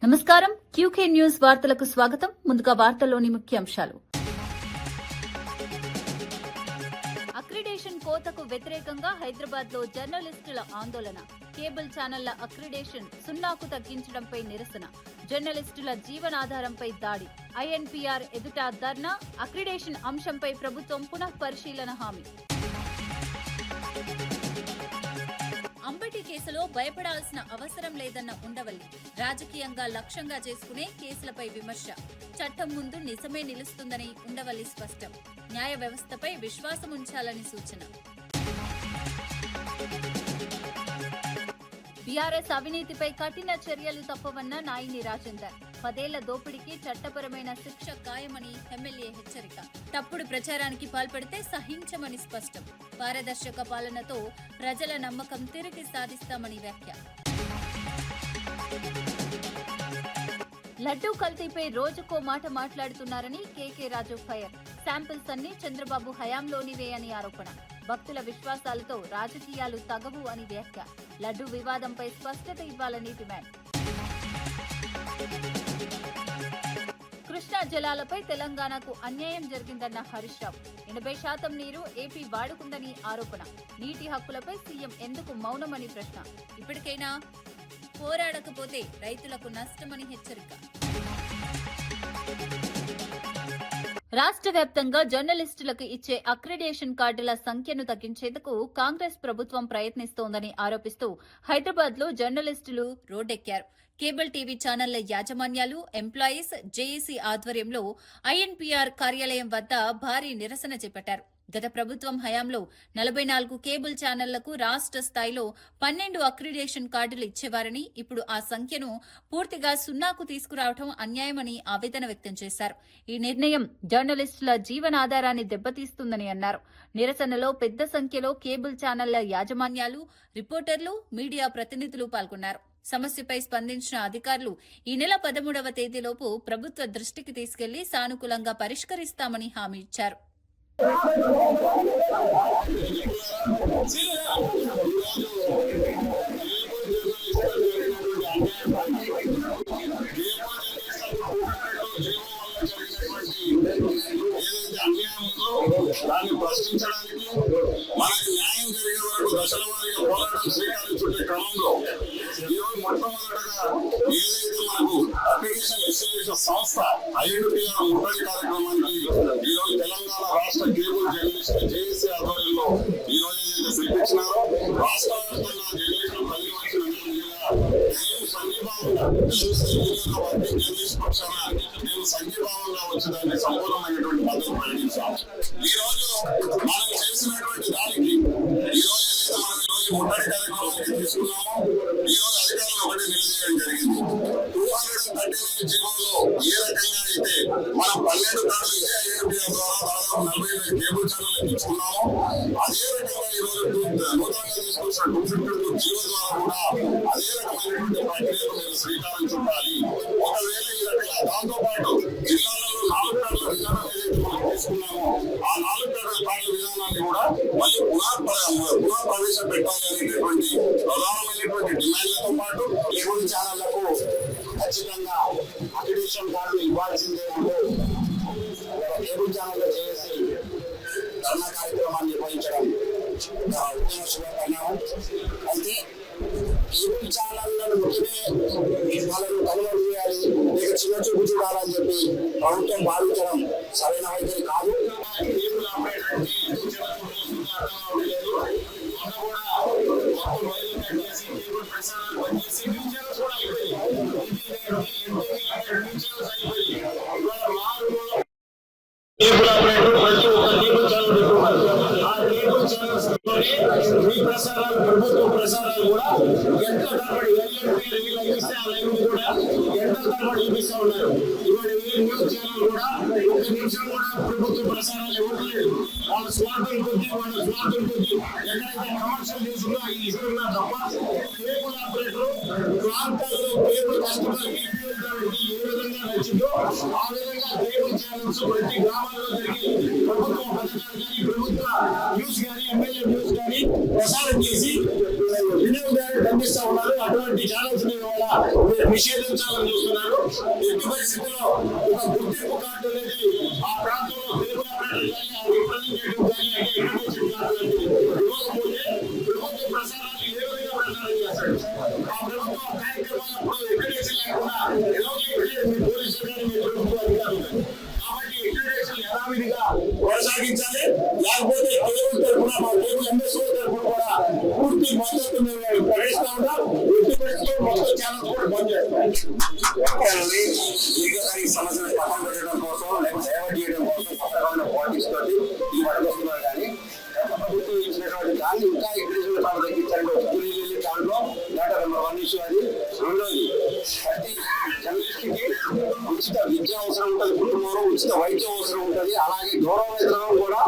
నమస్కారం QK news వార్తలకు స్వాగతం. ముందుగా వార్తల్లోని ముఖ్యాంశాలు. అక్రిడేషన్ కోతకు వ్యతిరేకంగా హైదరాబాద్ లో జర్నలిస్టుల ఆందోళన. కేబుల్ ఛానళ్ల అక్రిడేషన్ సున్నాకు తగ్గించడంపై నిరసన. జర్నలిస్టుల జీవనాధారంపై దాడి. ఐఎన్పీఆర్ ఎదుట ధర్నా. అక్రిడేషన్ అంశంపై ప్రభుత్వం పునః పరిశీలన హామీ. అంబటి కేసులో భయపడాల్సిన అవసరం లేదన్న ఉండవల్లి. రాజకీయంగా లక్ష్యంగా చేసుకునే కేసులపై విమర్శ. చట్టం ముందు నిజమే నిలుస్తుందని ఉండవల్లి స్పష్టం. న్యాయ వ్యవస్థపై విశ్వాసం ఉంచాలని సూచన. బీఆర్ఎస్ అవినీతిపై కఠిన చర్యలు తప్పవన్న నాయిని రాజేందర్. 10 ఏళ్ల దోపిడీకి చట్టపరమైన శిక్ష ఖాయమని ఎమ్మెల్యే హెచ్చరిక. తప్పుడు ప్రచారానికి పాల్పడితే సహించమని స్పష్టం. పారదర్శక పాలనతో ప్రజల నమ్మకం తిరిగి సాధిస్తామని వ్యాఖ్య. లడ్డూ కల్తీపై రోజుకో మాట మాట్లాడుతున్నారని కేకే రాజు ఫైర్. శాంపిల్స్ అన్ని చంద్రబాబు హయాంలోనివే అని ఆరోపణ. భక్తుల విశ్వాసాలతో రాజకీయాలు తగవు అని వ్యాఖ్య. లడ్డూ వివాదంపై స్పష్టత ఇవ్వాలని డిమాండ్. కృష్ణా జలాలపై తెలంగాణకు అన్యాయం జరిగిందన్న హరీష్ రావు. 80% నీరు ఏపీ వాడుకుందని ఆరోపణ. నీటి హక్కులపై సీఎం ఎందుకు మౌనమని ప్రశ్న. ఇప్పటికైనా పోరాడకపోతే రైతులకు నష్టమని హెచ్చరిక. రాష్ట్ర వ్యాప్తంగా జర్నలిస్టులకు ఇచ్చే అక్రిడేషన్ కార్డుల సంఖ్యను తగ్గించేందుకు కాంగ్రెస్ ప్రభుత్వం ప్రయత్నిస్తోందని ఆరోపిస్తూ హైదరాబాద్ లో జర్నలిస్టులు రోడ్డెక్కారు. కేబుల్ టీవీ ఛానళ్ల యాజమాన్యాలు, ఎంప్లాయీస్, జేఏసీ ఆధ్వర్యంలో ఐఎన్పీఆర్ కార్యాలయం వద్ద భారీ నిరసన చేపట్టారు. గత ప్రభుత్వం హయాంలో 44 కేబుల్ ఛానళ్లకు రాష్ట్ర స్థాయిలో 12 అక్రిడేషన్ కార్డులు ఇచ్చేవారని, ఇప్పుడు ఆ సంఖ్యను పూర్తిగా సున్నాకు తీసుకురావడం అన్యాయమని ఆవేదన వ్యక్తం చేశారు. ఈ నిర్ణయం జర్నలిస్టుల జీవనాధారాన్ని దెబ్బతీస్తుందని అన్నారు. నిరసనలో పెద్ద సంఖ్యలో కేబుల్ ఛానళ్ల యాజమాన్యాలు, రిపోర్టర్లు, మీడియా ప్రతినిధులు పాల్గొన్నారు. సమస్యపై స్పందించిన అధికారులు ఈ నెల 13వ తేదీలోపు ప్రభుత్వ దృష్టికి తీసుకెళ్లి సానుకూలంగా పరిష్కరిస్తామని హామీ ఇచ్చారు. దాన్ని ప్రశ్నించడానికి మనకి న్యాయం జరిగే వరకు దశల వారీగా పోరాటం స్వీకరించుకునే క్రమంలో ఈరోజు మొట్టమొదటగా ఏదైతే మనకు అక్రిడేషన్ ఇన్స్టిట్యూషన్ సంస్థ ఐఎన్పీఆర్ ముట్టడి కార్యక్రమానికి ఈరోజు తెలంగాణ రాష్ట్ర కేబుల్ జర్నలిస్ట్ జేఏసీ ఆధ్వర్యంలో ఈరోజు ఏదైతే పిలిపించినారో రాష్ట్ర వ్యాప్తంగా జర్నలిస్టులు మేము సంఘీభావంగా వచ్చి దాన్ని సంపూర్ణమైనటువంటి మద్దతు ప్రకటించాం. ఈ రోజు మనం చేసినటువంటి దానికి ఈ రోజు ఏదైతే మనం ఈరోజు ముట్టడి కార్యక్రమానికి తీసుకున్నామో ఈ రోజు అధికారులు ఒకటి నిలదీయడం జరిగింది. 239 జీవోలో ఏ రకంగా అయితే మనం 12 కార్డులు ఇదే ఐఎన్పీఆర్ ద్వారా దాదాపు 45 కేబుల్ ఛానల్ ఇచ్చుకున్నామో అదే రకంగా ఈ రోజు నూతనంగా తీసుకొచ్చిన 252 జీవో ద్వారా కూడా అదే రకమైనటువంటి ప్రక్రియకు మీరు శ్రీకారం చుట్టాలి. ఒకవేళ ఈ రకంగా దాంతో పాటు జిల్లాలలో 4 కార్డుల విధానం ఏదైతే మనం తీసుకున్నామో ఆ 4 కార్డుల విధానాన్ని కూడా మళ్ళీ పునః ప్రవేశపెట్టాలి అనేటటువంటి ప్రధానమైనటువంటి డిమాండ్లతో పాటు కేబుల్ ఛానళ్లకు ఖచ్చితంగా అక్రిడేషన్ కార్డులు ఇవ్వాల్సిందే అంటూ కేబుల్ ఛానల్లో చేసి ధర్నా కార్యక్రమాన్ని నిర్వహించడం ఉద్యమ శుభపరిణామం. అయితే కేబుల్ ఛానళ్లను ముఖ్యమే వాళ్ళను కనుగోలు చేయాలి, లేక చిన్న చూపు చూడాలని చెప్పి ప్రభుత్వం భావించడం సరైన వైఖరి కాదు. కేబుల్ ఆపరేటర్కి కేబుల్ ఆపరేటర్ ప్రతి ఒక్క కేబుల్ ఛానల్ పెట్టుకున్నారు. ఆ కేబుల్ ఛానల్స్ మీ ప్రసారాలు, ప్రభుత్వ ప్రసారాలు కూడా ఎంత తరబడి ఇస్తే ఆ లైవ్ కూడా ఎంత తరబడి చూపిస్తా ఉన్నారు. ఇవాళ ఏ న్యూస్ ఛానల్ కూడా 1 నిమిషం కూడా ప్రభుత్వ ప్రసారాలు ఇవ్వట్లేదు. వాళ్ళ స్వార్థం కొద్ది ఎక్కడైతే కమర్షియల్ న్యూస్ ఉందో అవి ఇస్తున్నారు తప్ప కేబుల్ ఆపరేటర్ ప్రాంతాల్లో కేబుల్ కస్టమర్కి ఏ విధంగా నచ్చిందో ఆ విధంగా కేబుల్ ఛానల్స్ ప్రతి గ్రామాల్లో జరిగి ప్రభుత్వ పథకాలు కానీ, ప్రభుత్వ న్యూస్ కానీ, ఎమ్మెల్యే న్యూస్ కానీ ప్రసారం చేసి వినియోగదారులు పంపిస్తా ఉన్నారు. అటువంటి ఛానల్స్ ఇవాళ నిషేధించాలని చూస్తున్నారు. ఎట్టి పరిస్థితుల్లో ఒక గుర్తింపు కార్డు అనేది ఆ ప్రాంతంలో తెలుగు ఆపరేటర్ కానీ ఆ రిప్రజెంటేటివ్ కానీ అంటే ఇంటర్నేషనల్ కార్డు ఇవ్వకపోతే ప్రభుత్వ ప్రసారాలు ఏ విధంగా ప్రసారం చేస్తాడు? ఆ ప్రభుత్వ కార్యక్రమాలప్పుడు ఎక్కడేసి లేకుండా ఎలాగో పోలీసులు కానీ మీ ప్రభుత్వ అధికారులు కాబట్టి ఇంటర్నేషనల్ యథావిధిగా కొనసాగించాలి. లేకపోతే కేబుల్ తరఫున మా కేబుల్ ఎంఎస్ఓ తరఫున కూడా పూర్తి మద్దతు మేము ప్రకటిస్తా ఉన్నాం. ఎట్టి పరిస్థితుల్లో మొత్తం ఛానల్స్ కూడా బంద్ చేస్తాం. దీర్ఘకాలిక సమస్యలు పక్కన పెట్టడం కోసం లేకపోతే డైవర్ట్ చేయడం కోసం కొత్త రకమైన పాలిటిక్స్ తోటి ఈ పట్టుకొస్తున్నారు. కానీ గత ప్రభుత్వం ఇచ్చినటువంటి దాన్ని ఇంకా ఇంక్రీజ్మెంట్ చాలా తగ్గించారంటే ఉద్యోగులు దాంట్లో దాంట్లో నెంబర్ 1 ఇష్యూ అది. రెండోది ప్రతి జర్నలిస్ట్కి ఉచిత విద్య అవసరం ఉంటుంది, కుటుంబంలో ఉచిత వైద్యం అవసరం ఉంటుంది. అలాగే గౌరవ వేతనం కూడా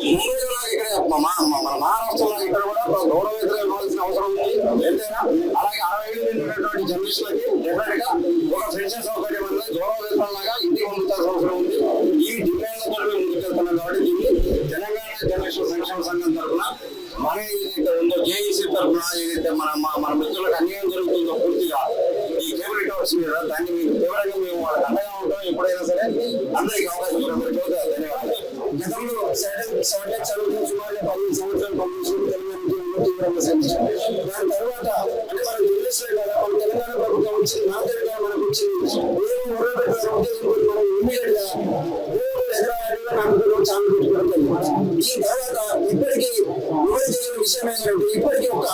ముంబైలో ఇక్కడ మన మహారాష్ట్రలో ఇక్కడ కూడా గౌరవ వేతనం ఇవ్వాల్సిన అవసరం ఉంది ఎంతైనా. అలాగే 60 ఏళ్ళు నిండినటువంటి జర్నలిస్టులకి డెఫినెట్ గా ఒక పెన్షన్ సౌకర్యం అనేది గౌరవ వేతనం లాగా ఇంటికి పంపించాల్సిన అవసరం ఉంది. ఈ డిమాండ్లతో మేము ముందుకెళ్తున్నాం. కాబట్టి దీన్ని తెలంగాణ జర్నలిస్టుల సంక్షేమ సంఘం తరఫున మన ఏదైతే ఉందో జేఏసీ తరఫున ఏదైతే మన మిత్రులకు అన్యాయం జరుగుతుందో పూర్తిగా ఈ కేబుల్ నెట్వర్క్స్ మీద దాన్ని మీకు తీవ్రంగా మేము వాళ్ళకి అండగా ఉంటాం. ఎప్పుడైనా సరే అందరికీ అవకాశం ధన్యవాదాలు. గతంలో శాటిలైట్ చదువుతున్న సుమారు 15 సంవత్సరాలు పంపించిన తెలంగాణ తీవ్రంగా శ్రమించాం. దాని తర్వాత అంటే మనం జర్నలిస్టులే కదా, మన తెలంగాణ ప్రభుత్వం వచ్చింది, నా తెలంగాణ మనకు వచ్చింది, ఏమో మొదలు పెట్టారు ఉద్దేశం మనం ఇమ్మీడియట్ గా ఛానల్ పెట్టుకోవడం జరిగింది. ఈ తర్వాత ఇప్పటికీ వివరించిన విషయం ఏంటంటే ఇప్పటికీ ఒక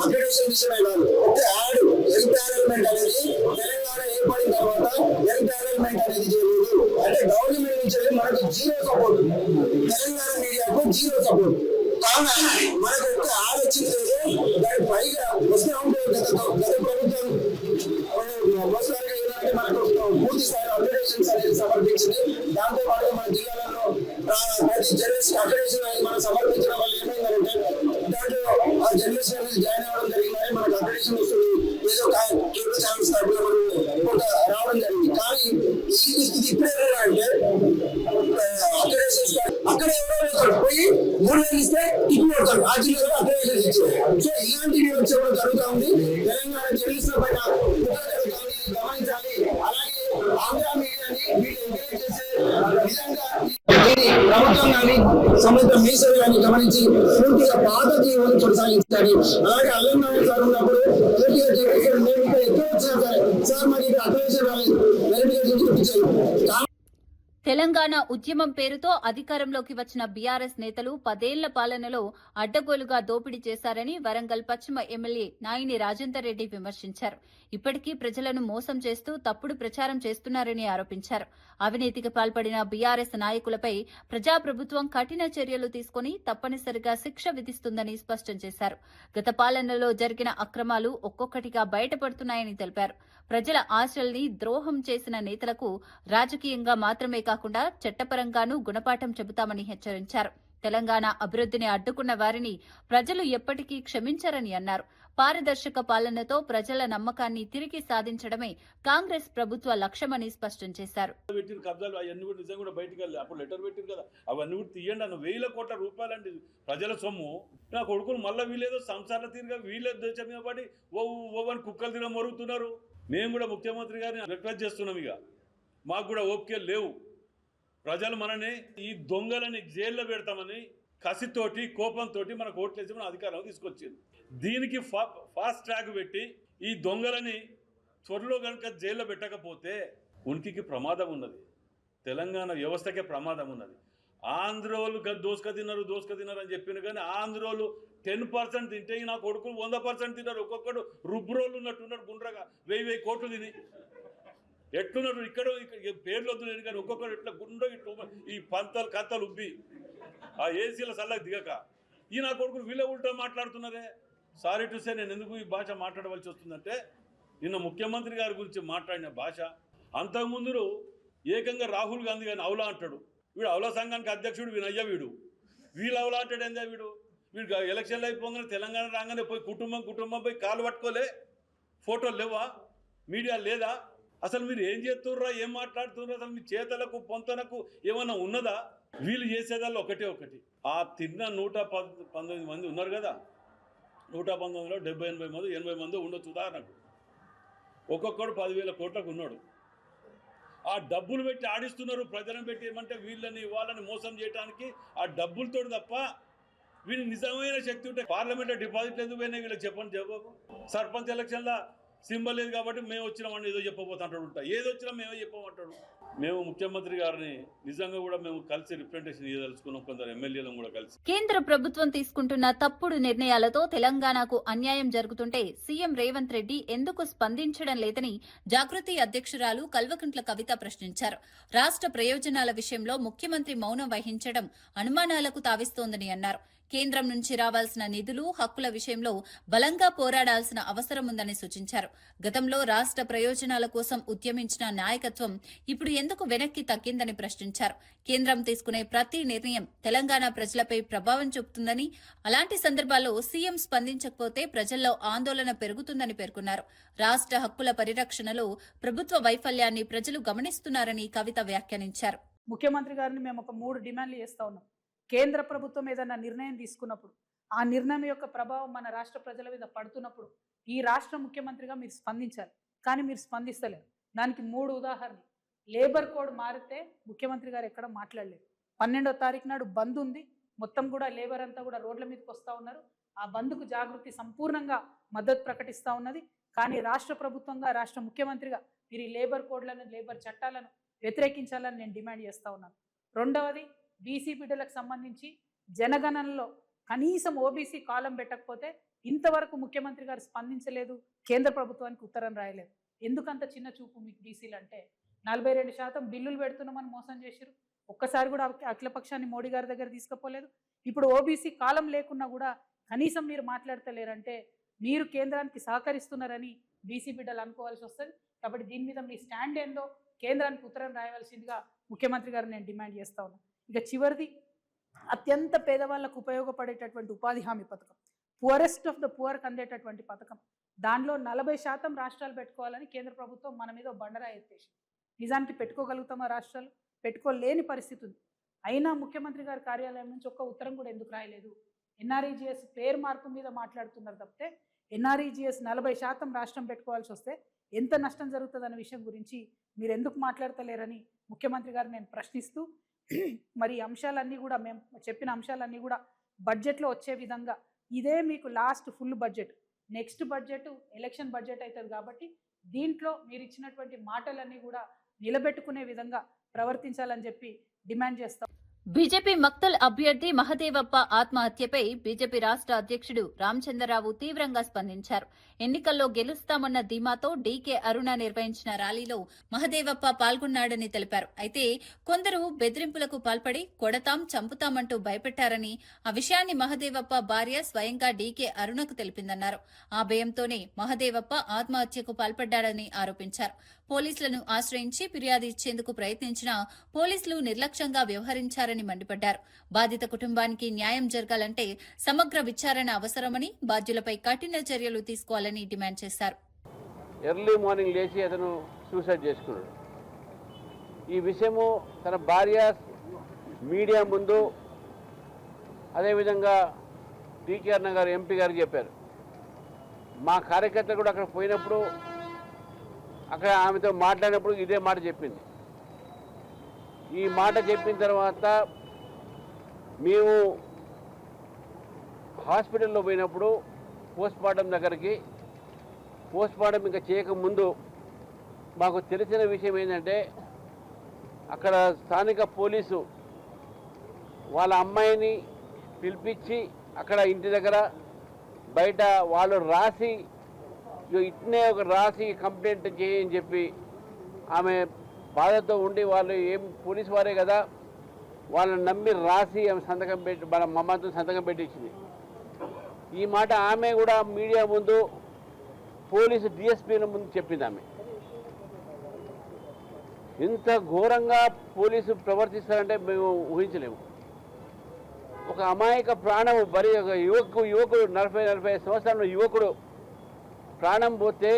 అప్డేషన్ విషయమే కాదు, ఒక యాడ్ ఎంపానల్మెంట్ అనేది తెలంగాణ ఏర్పడిన తర్వాత ఎంపానల్మెంట్ అనేది చేయలేదు. అంటే గవర్నమెంట్ నుంచి మనకు జీరో సపోర్ట్, తెలంగాణ మీడియాకు జీరో సపోర్ట్. కావున మనకు ఒక యాడ్ వచ్చింది దాని పైగా వస్తే ఉంటుంది. గత ప్రభుత్వం మనకు పూర్తి స్థాయి అప్డేషన్స్ అనేది సమర్పించింది. దాంతో పాటు మన జిల్లాలలో ప్రతి జర్నలిస్ట్ అప్డేషన్ అనేది మనం సమర్పించడం వల్ల ఏమైందంటే దాంట్లో ఆ జర్నలిస్ట్ అనేది జాయిన్ అవ్వడం జరిగిందని మనకు అప్డేషన్ వస్తుంది. ఏదో కేబుల్ ఛానల్స్ తరఫున రావడం జరిగింది. కానీ ఇది ఇప్పుడు ఏమైనా అంటే అప్డేషన్స్ అక్కడ ఎవరో పోయి 3 వేలు ఇస్తే టిక్ కొడతారు, ఆ జిల్లాలో అప్డేషన్స్ ఇచ్చారు. సో ఇలాంటివి వచ్చేవాళ్ళు జరుగుతూ ఉంది. తెలంగాణ జర్నలిస్టుల పైన జరుగుతుంది, గమనించాలి. అలాగే ఆంధ్ర మీడియాని వీళ్ళు ఎంకరేజ్ చేసే విధంగా ప్రభుత్వం కానీ సంబంధిత మీసలు కానీ గమనించి పూర్తిగా పాత జీవనం కొనసాగించాలి. అలాగే అల్లం సార్ ఉన్నప్పుడు పూర్తిగా మేము ఇక్కడ ఎక్కువ వచ్చినా సరే సార్ మాకు ఇక్కడ అప్డేషన్ రాలేదు, వెరిఫికేషన్ చూపించారు. తెలంగాణ ఉద్యమం పేరుతో అధికారంలోకి వచ్చిన బీఆర్ఎస్ నేతలు 10 ఏళ్ల పాలనలో అడ్డగోలుగా దోపిడీ చేశారని వరంగల్ పశ్చిమ ఎమ్మెల్యే నాయిని రాజేందర్ రెడ్డి విమర్శించారు. ఇప్పటికీ ప్రజలను మోసం చేస్తూ తప్పుడు ప్రచారం చేస్తున్నారని ఆరోపించారు. అవినీతికి పాల్పడిన బీఆర్ఎస్ నాయకులపై ప్రజాప్రభుత్వం కఠిన చర్యలు తీసుకుని తప్పనిసరిగా శిక్ష విధిస్తుందని స్పష్టం చేశారు. గత పాలనలో జరిగిన అక్రమాలు ఒక్కొక్కటిగా బయటపడుతున్నాయని తెలిపారు. ప్రజల ఆశల్ని ద్రోహం చేసిన నేతలకు రాజకీయంగా మాత్రమే కాకుండా చట్టపరంగానూ గుణపాఠం చెబుతామని హెచ్చరించారు. తెలంగాణ అభివృద్ధిని అడ్డుకున్న వారిని ప్రజలు ఎప్పటికీ క్షమించరని అన్నారు. పారదర్శక పాలనతో ప్రజల నమ్మకాన్ని తిరిగి సాధించడమే కాంగ్రెస్ ప్రభుత్వ లక్ష్యమని స్పష్టం చేశారు. అప్పుడు లెటర్ పెట్టిరు కదా, అవన్నీ కూడా తీయండి అన్న. 1000 కోట్ల రూపాయలండి ప్రజల సొమ్ము. నా కొడుకులు మళ్ళీ వీళ్ళేదో సంసార తీరుగా వీళ్ళే దేశం మీద పడి ఓవని కుక్కలు తిన మరుగుతున్నారు. మేము కూడా ముఖ్యమంత్రి గారిని రిక్వెస్ట్ చేస్తున్నాం, ఇక మాకు కూడా ఓపికలు లేవు. ప్రజలు మనని ఈ దొంగలని జైల్లో పెడతామని కసితోటి కోపంతో మనకు ఓట్లేసి మన అధికారంలో తీసుకొచ్చింది. దీనికి ఫాస్ట్ ట్రాక్ పెట్టి ఈ దొంగలని త్వరలో కనుక జైల్లో పెట్టకపోతే ఉనికికి ప్రమాదం ఉన్నది, తెలంగాణ వ్యవస్థకే ప్రమాదం ఉన్నది. ఆంధ్రోలు దోసుక తిన్నారు అని చెప్పిన కానీ ఆంధ్రోలు 10% తింటే నా కొడుకులు 100% తిన్నారు. ఒక్కొక్కడు రుబ్రోళ్ళు ఉన్నట్టున్నాడు గుండ్రగా 1000 కోట్లు తిని ఎట్లున్నారు. ఇక్కడ పేర్లు వద్దు కానీ ఒక్కొక్కడు ఇట్లా గుండ్ర ఈ కత్తలు ఉబ్బి ఆ ఏసీల సల్లగా దిగక ఈ నా కొడుకులు వీళ్ళే ఉల్టా మాట్లాడుతున్నారే. సారీ టు సే, నేను ఎందుకు ఈ భాష మాట్లాడవలసి వస్తుందంటే నిన్న ముఖ్యమంత్రి గారి గురించి మాట్లాడిన భాష అంతకుముందు ఏకంగా రాహుల్ గాంధీ గారిని అవులా అంటాడు. వీడు అవులా సంఘానికి అధ్యక్షుడు వీనయ్య, వీళ్ళు అవులా అంటాడు. ఏందా వీడు ఎలక్షన్లు అయిపోగానే తెలంగాణ రాగానే పోయి కుటుంబం పోయి కాలు పట్టుకోలే, ఫోటోలు లేవా, మీడియా లేదా? అసలు మీరు ఏం చేస్తుర్రా, ఏం మాట్లాడుతున్నారు? అసలు మీ చేతలకు పొంతనకు ఏమన్నా ఉన్నదా? వీళ్ళు చేసేదాళ్ళు ఒకటి ఆ తిన్న 119 మంది ఉన్నారు కదా, 119లో 70-80 మంది 80 మంది ఉండొచ్చు ఉదాహరణకు. ఒక్కొక్కడు 10,000 కోట్లకు ఉన్నాడు. ఆ డబ్బులు పెట్టి ఆడిస్తున్నారు. ప్రజలను పెట్టి ఏమంటే వీళ్ళని వాళ్ళని మోసం చేయడానికి ఆ డబ్బులతో తప్ప వీళ్ళు నిజమైన శక్తి ఉంటే పార్లమెంట్లో డిపాజిట్లు ఎందుకు పోయినాయి వీళ్ళకి చెప్పండి జవాబు. సర్పంచ్ ఎలక్షన్లో సింబల్ లేదు కాబట్టి మేము వచ్చినామని ఏదో చెప్పబోతుంటాడు. ఏది వచ్చినా మేమే చెప్పమంటాడు. మేము ముఖ్యమంత్రి గారిని నిజంగా కూడా మేము కలిసి రిప్రజెంటేషన్ ఇవ్వదలుచుకున్నాం, కొందరు ఎమ్మెల్యేలను కూడా కలిసి. కేంద్ర ప్రభుత్వం తీసుకుంటున్న తప్పుడు నిర్ణయాలతో తెలంగాణకు అన్యాయం జరుగుతుంటే సీఎం రేవంత్ రెడ్డి ఎందుకు స్పందించడం లేదని జాగృతి అధ్యక్షురాలు కల్వకుంట్ల కవిత ప్రశ్నించారు. రాష్ట్ర ప్రయోజనాల విషయంలో ముఖ్యమంత్రి మౌనం వహించడం అనుమానాలకు తావిస్తోందని అన్నారు. కేంద్రం నుంచి రావాల్సిన నిధులు, హక్కుల విషయంలో బలంగా పోరాడాల్సిన అవసరం ఉందని సూచించారు. గతంలో రాష్ట్ర ప్రయోజనాల కోసం ఉద్యమించిన నాయకత్వం ఇప్పుడు ఎందుకు వెనక్కి తగ్గిందని ప్రశ్నించారు. కేంద్రం తీసుకునే ప్రతి నిర్ణయం తెలంగాణ ప్రజలపై ప్రభావం చూపుతుందని, అలాంటి సందర్భాల్లో సీఎం స్పందించకపోతే ప్రజల్లో ఆందోళన పెరుగుతుందని పేర్కొన్నారు. రాష్ట్ర హక్కుల పరిరక్షణలో ప్రభుత్వ వైఫల్యాన్ని ప్రజలు గమనిస్తున్నారని కవిత వ్యాఖ్యానించారు. ముఖ్యమంత్రి గారిని మేము ఒక 3 డిమాండ్లు చేస్తా ఉన్నాం. కేంద్ర ప్రభుత్వం ఏదైనా నిర్ణయం తీసుకున్నప్పుడు ఆ నిర్ణయం యొక్క ప్రభావం మన రాష్ట్ర ప్రజల మీద పడుతున్నప్పుడు ఈ రాష్ట్ర ముఖ్యమంత్రిగా మీరు స్పందించాలి. కానీ మీరు స్పందిస్తలేరు. దానికి 3 ఉదాహరణలు. లేబర్ కోడ్ మారితే ముఖ్యమంత్రి గారు ఎక్కడ మాట్లాడలేదు. 12వ తారీఖు నాడు బంద్ ఉంది. మొత్తం కూడా లేబర్ అంతా కూడా రోడ్ల మీదకి వస్తూ ఉన్నారు. ఆ బంద్కు జాగృతి సంపూర్ణంగా మద్దతు ప్రకటిస్తూ ఉన్నది. కానీ రాష్ట్ర ప్రభుత్వంగా, రాష్ట్ర ముఖ్యమంత్రిగా మీరు ఈ లేబర్ కోడ్లను, లేబర్ చట్టాలను వ్యతిరేకించాలని నేను డిమాండ్ చేస్తూ ఉన్నాను. రెండవది, బీసీ బిడ్డలకు సంబంధించి జనగణనలో కనీసం ఓబీసీ కాలం పెట్టకపోతే ఇంతవరకు ముఖ్యమంత్రి గారు స్పందించలేదు, కేంద్ర ప్రభుత్వానికి ఉత్తరం రాయలేదు. ఎందుకంత చిన్న చూపు మీకు బీసీలు అంటే? 42% బిల్లులు పెడుతున్నామని మోసం చేశారు. ఒక్కసారి కూడా అఖిలపక్షాన్ని మోడీ గారి దగ్గర తీసుకుపోలేదు. ఇప్పుడు ఓబీసీ కాలం లేకున్నా కూడా కనీసం మీరు మాట్లాడతలేరంటే మీరు కేంద్రానికి సహకరిస్తున్నారని బీసీ బిడ్డలు అనుకోవాల్సి వస్తుంది. కాబట్టి దీని మీద మీ స్టాండ్ ఏందో కేంద్రానికి ఉత్తరం రాయవలసిందిగా ముఖ్యమంత్రి గారు నేను డిమాండ్ చేస్తా ఉన్నాను. ఇక చివరిది, అత్యంత పేదవాళ్లకు ఉపయోగపడేటటువంటి ఉపాధి హామీ పథకం, పువరెస్ట్ ఆఫ్ ద పువర్కి అందేటటువంటి పథకం, దానిలో 40% రాష్ట్రాలు పెట్టుకోవాలని కేంద్ర ప్రభుత్వం మన మీద బండరా ఎత్తేసి, నిజానికి పెట్టుకోగలుగుతామా? రాష్ట్రాలు పెట్టుకోలేని పరిస్థితి ఉంది. అయినా ముఖ్యమంత్రి గారి కార్యాలయం నుంచి ఒక్క ఉత్తరం కూడా ఎందుకు రాయలేదు? ఎన్ఆర్ఈజీఎస్ పేరు మార్పు మీద మాట్లాడుతున్నారు తప్పితే ఎన్ఆర్ఈజీఎస్ 40% రాష్ట్రం పెట్టుకోవాల్సి వస్తే ఎంత నష్టం జరుగుతుందన్న విషయం గురించి మీరు ఎందుకు మాట్లాడతలేరని ముఖ్యమంత్రి గారు నేను ప్రశ్నిస్తూ, మరి అంశాలన్నీ కూడా మేము చెప్పిన అంశాలన్నీ కూడా బడ్జెట్లో వచ్చే విధంగా, ఇదే మీకు last full budget, next budget election budget అవుతుంది కాబట్టి దీంట్లో మీరు ఇచ్చినటువంటి మాటలన్నీ కూడా నిలబెట్టుకునే విధంగా ప్రవర్తించాలని చెప్పి డిమాండ్ చేస్తాం. బీజేపీ మక్తల్ అభ్యర్థి మహదేవప్ప ఆత్మహత్యపై బీజేపీ రాష్ట్ర అధ్యక్షుడు రామచంద్రరావు తీవ్రంగా స్పందించారు. ఎన్నికల్లో గెలుస్తామన్న ధీమాతో డీకే అరుణ నిర్వహించిన ర్యాలీలో మహదేవప్ప పాల్గొన్నాడని తెలిపారు. అయితే కొందరు బెదిరింపులకు పాల్పడి కొడతాం, చంపుతామంటూ భయపెట్టారని, ఆ విషయాన్ని మహదేవప్ప భార్య స్వయంగా డీకే అరుణకు తెలిపిందన్నారు. ఆ భయంతోనే మహదేవప్ప ఆత్మహత్యకు పాల్పడ్డాడని ఆరోపించారు. పోలీసులను ఆశ్రయించి ఫిర్యాదు ఇచ్చేందుకు ప్రయత్నించినా పోలీసులు నిర్లక్ష్యంగా వ్యవహరించారని మండిపడ్డారు. బాధిత కుటుంబానికి న్యాయం జరగాలంటే సమగ్ర విచారణ అవసరమని, బాధ్యులపై కఠిన చర్యలు తీసుకోవాలని డిమాండ్ చేశారు. ఎర్లీ మార్నింగ్ లేచి అతను సూసైడ్ చేసుకున్నాడు. ఈ విషయము తన భార్య మీడియా ముందు, అదేవిధంగా టీకేఆర్ నగర్ ఎంపీ గారికి చెప్పారు. మా కార్యకర్తలు కూడా అక్కడ పోయినప్పుడు, అక్కడ ఆమెతో మాట్లాడినప్పుడు ఇదే మాట చెప్పింది. ఈ మాట చెప్పిన తర్వాత మేము హాస్పిటల్లో పోయినప్పుడు పోస్ట్మార్టం దగ్గరికి, పోస్ట్మార్టం ఇంకా చేయకముందు మాకు తెలిసిన విషయం ఏంటంటే, అక్కడ స్థానిక పోలీసు వాళ్ళ అమ్మాయిని పిలిపించి అక్కడ ఇంటి దగ్గర బయట వాళ్ళు రాసి, ఇట్నే ఒక రాసి కంప్లైంట్ చేయని చెప్పి ఆమె బాధతో ఉండి, వాళ్ళు ఏం పోలీసు వారే కదా, వాళ్ళని నమ్మి రాసి ఆమె సంతకం పెట్టి, మన మమ్మతో సంతకం పెట్టించింది. ఈ మాట ఆమె కూడా మీడియా ముందు, పోలీసు డిఎస్పీల ముందు చెప్పింది. ఆమె ఇంత ఘోరంగా పోలీసు ప్రవర్తిస్తారంటే మేము ఊహించలేము. ఒక అమాయక ప్రాణం, బరి ఒక యువకుడు 40-45 సంవత్సరాల యువకుడు ప్రాణం పోతే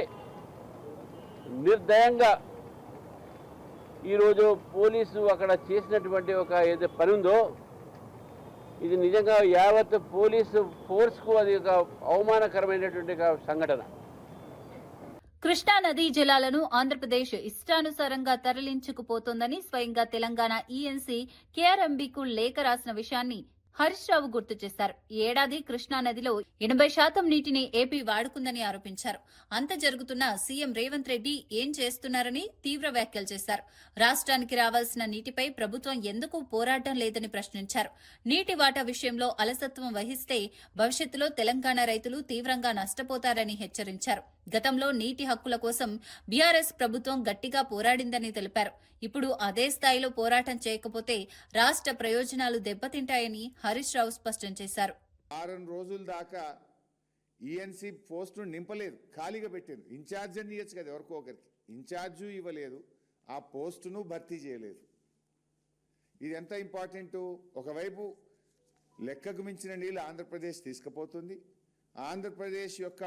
నిర్దయంగా ఈరోజు పోలీసు అక్కడ చేసినటువంటి ఒక ఏదైతే పని ఉందో, ఇది నిజంగా యావత్ పోలీసు ఫోర్స్కు అది ఒక అవమానకరమైనటువంటి సంఘటన. కృష్ణా నదీ జలాలను ఆంధ్రప్రదేశ్ ఇష్టానుసారంగా తరలించుకుపోతోందని స్వయంగా తెలంగాణ ఈఎన్సీ కేఆర్ఎంబీకు లేఖ రాసిన విషయాన్ని హరీష్ రావు గుర్తు చేశారు. ఈ ఏడాది కృష్ణా నదిలో 80% నీటిని ఏపీ వాడుకుందని ఆరోపించారు. అంత జరుగుతున్న సీఎం రేవంత్ రెడ్డి ఏం చేస్తున్నారని తీవ్ర వ్యాఖ్యలు చేశారు. రాష్ట్రానికి రావాల్సిన నీటిపై ప్రభుత్వం ఎందుకు పోరాటం లేదని ప్రశ్నించారు. నీటి వాటా విషయంలో అలసత్వం వహిస్తే భవిష్యత్తులో తెలంగాణ రైతులు తీవ్రంగా నష్టపోతారని హెచ్చరించారు. గతంలో నీటి హక్కుల కోసం బీఆర్ఎస్ ప్రభుత్వం గట్టిగా పోరాడిందని తెలిపారు. ఇప్పుడు అదే స్థాయిలో పోరాటం చేయకపోతే రాష్ట్ర ప్రయోజనాలు దెబ్బతింటాయని హరీష్ రావు స్పష్టం చేశారు. 6 రోజుల దాకా ఈఎన్సీ పోస్టును నింపలేదు, ఖాళీగా పెట్టారు. ఇన్ఛార్జ్ అని ఇవ్వచ్చు కదా, ఎవరికో ఒకరికి ఇన్ఛార్జు ఇవ్వలేదు, ఆ పోస్టును భర్తీ చేయలేదు. ఇది ఎంత ఇంపార్టెంటు. ఒకవైపు లెక్కకు మించిన నీళ్ళు ఆంధ్రప్రదేశ్ తీసుకుపోతుంది. ఆంధ్రప్రదేశ్ యొక్క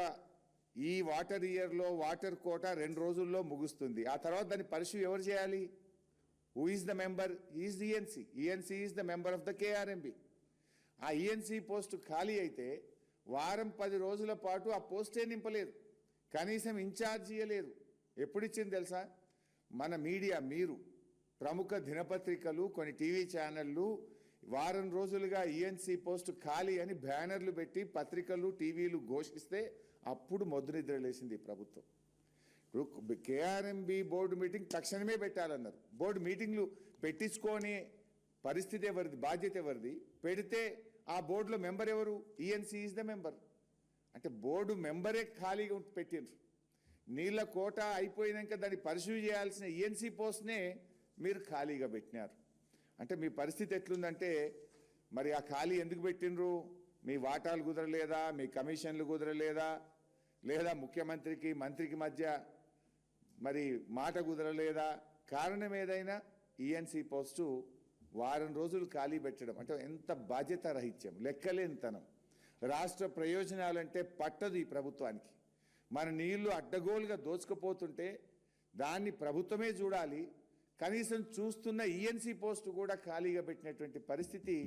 ఈ వాటర్ ఇయర్లో వాటర్ కోట 2 రోజుల్లో ముగుస్తుంది. ఆ తర్వాత దాన్ని పరిశు ఎవరు చేయాలి? Who is the member? Is the ENC. ENC is the member of the KRMB. ఆ ఈఎన్సీ పోస్టు ఖాళీ అయితే వారం 10 రోజుల పాటు ఆ పోస్టే నింపలేదు, కనీసం ఇన్ఛార్జ్ ఇవ్వలేదు. ఎప్పుడు ఇచ్చింది తెలుసా? మన మీడియా, మీరు ప్రముఖ దినపత్రికలు, కొన్ని టీవీ ఛానళ్ళు వారం రోజులుగా ఈఎన్సీ పోస్టు ఖాళీ అని బ్యానర్లు పెట్టి పత్రికలు టీవీలు ఘోషిస్తే అప్పుడు మొద్దు నిద్ర లేసింది ఈ ప్రభుత్వం. ఇప్పుడు కేఆర్ఎంబి బోర్డు మీటింగ్ తక్షణమే పెట్టాలన్నారు. బోర్డు మీటింగ్లు పెట్టించుకొని పరిస్థితి ఎవరిది, బాధ్యత ఎవరిది? పెడితే ఆ బోర్డులో మెంబర్ ఎవరు? ENC is the member. అంటే బోర్డు మెంబరే ఖాళీగా పెట్టిండ్రు. నీళ్ళ కోట అయిపోయినాక దాన్ని పరిశూ చేయాల్సిన ఈఎన్సీ పోస్ట్నే మీరు ఖాళీగా పెట్టినారు. అంటే మీ పరిస్థితి ఎట్లుందంటే, మరి ఆ ఖాళీ ఎందుకు పెట్టినరు? మీ వాటాలు కుదరలేదా? మీ కమిషన్లు కుదరలేదా? లేదా ముఖ్యమంత్రికి మంత్రికి మధ్య మరి మాట కుదరలేదా? కారణం ఏదైనా ఈఎన్సీ పోస్టు వారం రోజులు ఖాళీ పెట్టడం అంటే ఎంత బాధ్యత రహిత్యం, లెక్కలేనితనం. రాష్ట్ర ప్రయోజనాలంటే పట్టదు ఈ ప్రభుత్వానికి. మన నీళ్లు అడ్డగోలుగా దోచుకుపోతుంటే దాన్ని ప్రభుత్వమే చూడాలి. కనీసం చూస్తున్న ఈఎన్సీ పోస్టు కూడా ఖాళీగా పెట్టినటువంటి పరిస్థితి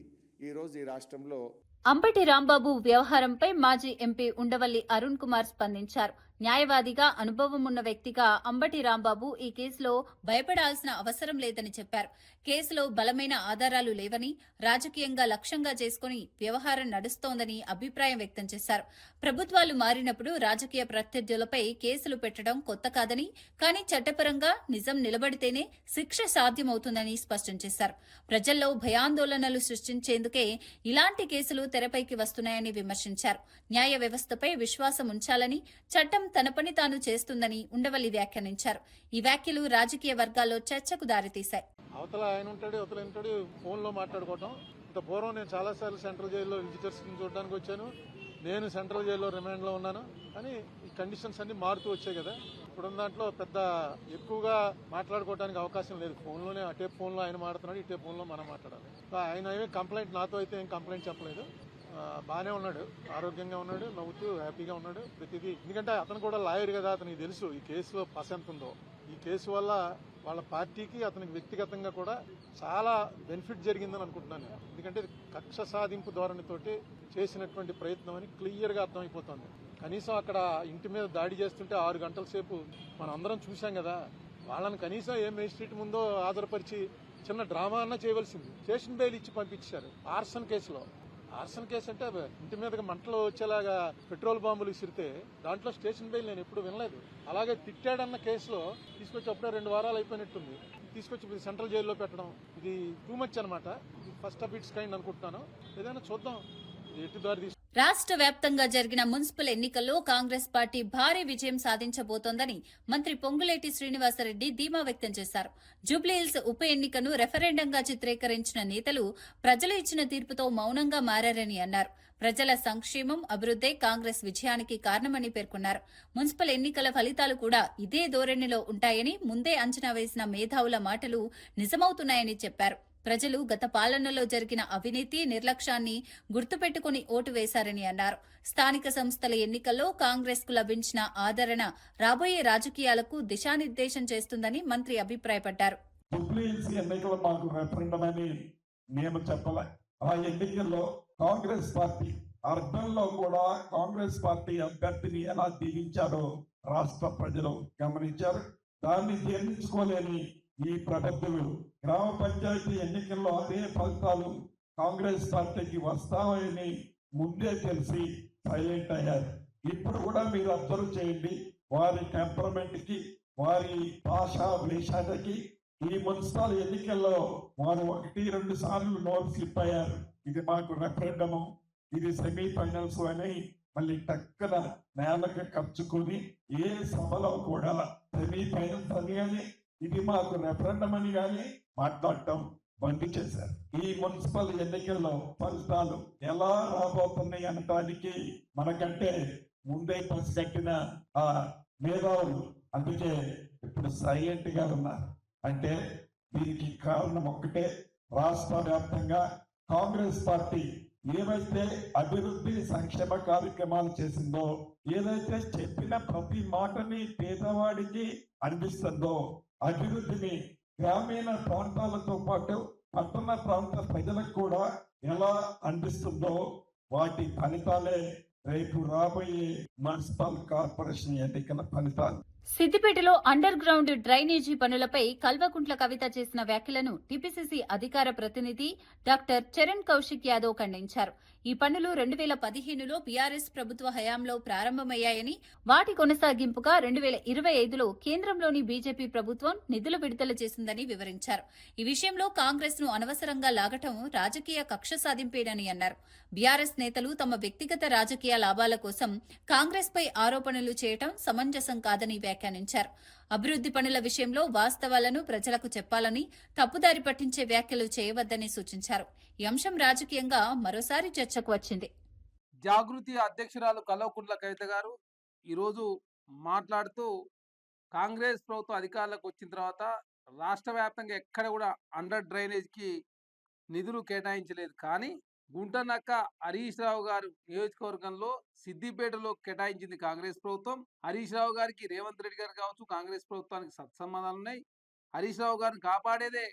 ఈరోజు ఈ రాష్ట్రంలో. అంబటి రాంబాబు వ్యవహారంపై మాజీ ఎంపీ ఉండవల్లి అరుణ్ కుమార్ స్పందించారు. న్యాయవాదిగా అనుభవం ఉన్న వ్యక్తిగా అంబటి రాంబాబు ఈ కేసులో భయపడాల్సిన అవసరం లేదని చెప్పారు. కేసులో బలమైన ఆధారాలు లేవని, రాజకీయంగా లక్ష్యంగా చేసుకుని వ్యవహారం నడుస్తోందని అభిప్రాయం వ్యక్తం చేశారు. ప్రభుత్వాలు మారినప్పుడు రాజకీయ ప్రత్యర్థులపై కేసులు పెట్టడం కొత్త కాదని, కానీ చట్టపరంగా నిజం నిలబడితేనే శిక్ష సాధ్యమవుతుందని స్పష్టం చేశారు. ప్రజల్లో భయాందోళనలు సృష్టించేందుకే ఇలాంటి కేసులు తెరపైకి వస్తున్నాయని విమర్శించారు. న్యాయ వ్యవస్థపై విశ్వాసం ఉంచాలని, చట్టం తన పని తాను చేస్తుందని ఉండవల్లి వ్యాఖ్యానించారు. ఈ వ్యాఖ్యలు రాజకీయ వర్గాల్లో చర్చకు దారితీశాయి. అవతల ఆయన ఉంటాడు, అవతల ఉంటాడు, ఫోన్లో మాట్లాడుకోవటం. ఇంత పూర్వం నేను చాలాసార్లు సెంట్రల్ జైల్లో విజిటర్స్ చూడడానికి వచ్చాను. నేను సెంట్రల్ జైల్లో రిమాండ్లో ఉన్నాను. కానీ ఈ కండిషన్స్ అన్ని మారుతూ వచ్చాయి కదా. ఇప్పుడున్న దాంట్లో పెద్ద ఎక్కువగా మాట్లాడుకోవడానికి అవకాశం లేదు. ఫోన్లోనే అటే ఫోన్లో ఆయన మాట్లాడుతున్నాడు, ఇటే ఫోన్లో మనం మాట్లాడాలి. ఆయన ఏమీ కంప్లైంట్, నాతో అయితే ఏం కంప్లైంట్ చెప్పలేదు. బాగానే ఉన్నాడు, ఆరోగ్యంగా ఉన్నాడు, నవ్వుతూ హ్యాపీగా ఉన్నాడు ప్రతిదీ. ఎందుకంటే అతను కూడా లాయర్ కదా, అతనికి తెలుసు ఈ కేసులో పస ఎంత ఉందో. ఈ కేసు వల్ల వాళ్ళ పార్టీకి, అతనికి వ్యక్తిగతంగా కూడా చాలా బెనిఫిట్ జరిగిందని అనుకుంటున్నాను. ఎందుకంటే కక్ష సాధింపు ధోరణితోటి చేసినటువంటి ప్రయత్నం అని క్లియర్గా అర్థమైపోతుంది. కనీసం అక్కడ ఇంటి మీద దాడి చేస్తుంటే 6 గంటల సేపు మనం అందరం చూసాం కదా. వాళ్ళని కనీసం ఏ మేజిస్ట్రేట్ ముందో హాజరుపరిచి చిన్న డ్రామా అన్నా చేయవలసింది. స్టేషన్ బెయిల్ ఇచ్చి పంపించారు. ఆర్సన్ కేసులో. ఆర్సన్ కేసు అంటే ఇంటి మీదకి మంటలు వచ్చేలాగా పెట్రోల్ బాంబులు విసిరితే దాంట్లో స్టేషన్ బెయిల్ నేను ఎప్పుడు వినలేదు. అలాగే తిట్టాడన్న కేసులో తీసుకొచ్చి అప్పుడే 2 వారాలు అయిపోయినట్టుంది. తీసుకొచ్చి సెంట్రల్ జైల్లో పెట్టడం ఇది టూ మచ్ అనమాట. ఫస్ట్ ఆఫ్ ఇట్స్ కైండ్ అనుకుంటున్నాను. ఏదైనా చూద్దాం ఎటు దారి తీసుకు. రాష్ట్ర వ్యాప్తంగా జరిగిన మున్సిపల్ ఎన్నికల్లో కాంగ్రెస్ పార్టీ భారీ విజయం సాధించబోతోందని మంత్రి పొంగులేటి శ్రీనివాసరెడ్డి ధీమా వ్యక్తం చేశారు. జూబ్లీహిల్స్ ఉప ఎన్నికను రెఫరెండంగా చిత్రీకరించిన నేతలు ప్రజలు ఇచ్చిన తీర్పుతో మౌనంగా మారారని అన్నారు. ప్రజల సంక్షేమం, అభివృద్దే కాంగ్రెస్ విజయానికి కారణమని పేర్కొన్నారు. మున్సిపల్ ఎన్నికల ఫలితాలు కూడా ఇదే ధోరణిలో ఉంటాయని ముందే అంచనా వేసిన మేధావుల మాటలు నిజమవుతున్నాయని చెప్పారు. ప్రజలు గత పాలనలో జరిగిన అవినీతి, నిర్లక్ష్యాన్ని గుర్తుపెట్టుకుని ఓటు వేశారని అన్నారు. స్థానిక సంస్థల ఎన్నికల్లో కాంగ్రెస్ కు లభించిన ఆదరణ రాబోయే రాజకీయాలకు దిశానిర్దేశం చేస్తుందని మంత్రి అభిప్రాయపడ్డారు. ఎన్నికల్లో మాకు రెఫరెండం అని మేము చెప్పలే. ఆ ఎన్నికల్లో కాంగ్రెస్ పార్టీ అర్బన్లో కూడా కాంగ్రెస్ పార్టీ అభ్యర్థిని ఎలా దీవించారో రాష్ట్ర ప్రజలు గమనించారు. దాన్ని జీర్ణించుకోలేని ఈ ప్రబుద్ధులు గ్రామ పంచాయతీ ఎన్నికల్లో అదే ఫలితాలు కాంగ్రెస్ పార్టీకి వస్తామని ముందే తెలిసి సైలెంట్ అయ్యారు. ఇప్పుడు కూడా మీరు అబ్జర్వ్ చేయండి, వారి టెంపరమెంట్ కి, వారి భాషా వేషానికి ఈ మున్సిపల్ ఎన్నికల్లో వారు 1-2 సార్లు నోరు స్లిప్ అయ్యారు. ఇది మాకు రెఫరెండము, ఇది సెమీఫైనల్స్ అని మళ్ళీ టక్కన నేలకు ఖర్చుకొని ఏ సభలో కూడా సెమీఫైనల్స్ అని కానీ ఇది మాకు రెఫరెండం అని కానీ మాట్లాడటం బంద్ చేశారు. ఈ మున్సిపల్ ఎన్నికల్లో ఫలితాలు ఎలా రాబోతున్నాయి అనటానికి మనకంటే ముందే పసిగట్టిన ఆ మేధావులు అందుకే ఇప్పుడు సైలెంట్ గా ఉన్నారు. అంటే దీనికి కారణం ఒక్కటే, రాష్ట్ర వ్యాప్తంగా కాంగ్రెస్ పార్టీ ఏవైతే అభివృద్ధి సంక్షేమ కార్యక్రమాలు చేసిందో, ఏదైతే చెప్పిన ప్రతి మాటని పేదవాడికి అందిస్తుందో, అభివృద్ధిని గ్రామీణ ప్రాంతాలతో పాటు పట్టణ ప్రాంత ప్రజలకు కూడా ఎలా అందిస్తుందో వాటి ఫలితాలే రేపు రాబోయే మున్సిపల్ కార్పొరేషన్ ఎన్నికల ఫలితాలు. సిద్దిపేటలో అండర్ గ్రౌండ్ డ్రైనేజీ పనులపై కల్వకుంట్ల కవిత చేసిన వ్యాఖ్యలను టీపీసీసీ అధికార ప్రతినిధి డాక్టర్ చరణ్ కౌశిక్ యాదవ్ ఖండించారు. ఈ పనులు 2015లో బీఆర్ఎస్ ప్రభుత్వ హయాంలో ప్రారంభమయ్యాయని, వాటి కొనసాగింపుగా 2025లో కేంద్రంలోని బీజేపీ ప్రభుత్వం నిధులు విడుదల చేసిందని వివరించారు. ఈ విషయంలో కాంగ్రెస్ ను అనవసరంగా లాగటం రాజకీయ కక్ష సాధింపేనని అన్నారు. బీఆర్ఎస్ నేతలు తమ వ్యక్తిగత రాజకీయ లాభాల కోసం కాంగ్రెస్ పై ఆరోపణలు చేయటం సమంజసం కాదని వ్యాఖ్యానించారు. అభివృద్ధి పనుల విషయంలో వాస్తవాలను ప్రజలకు చెప్పాలని, తప్పుదారి పట్టించే వ్యాఖ్యలు చేయవద్దని సూచించారు. ఈ అంశం రాజకీయంగా మరోసారి చర్చకు వచ్చింది. జాగృతి అధ్యక్షురాలు కల్వకుంట్ల కవిత గారు ఈరోజు మాట్లాడుతూ కాంగ్రెస్ ప్రభుత్వం అధికారంలోకి వచ్చిన తర్వాత రాష్ట్ర వ్యాప్తంగా ఎక్కడ కూడా అండర్ డ్రైనేజ్కి నిధులు కేటాయించలేదు. కానీ గుంటనక్క హరీష్ రావు గారు నియోజకవర్గంలో సిద్దిపేటలో కేటాయించింది కాంగ్రెస్ ప్రభుత్వం. హరీష్ రావు గారికి రేవంత్ రెడ్డి గారు కావచ్చు, కాంగ్రెస్ ప్రభుత్వానికి సత్సంబంధాలు ఉన్నాయి. హరీష్ రావు గారిని కాపాడేదే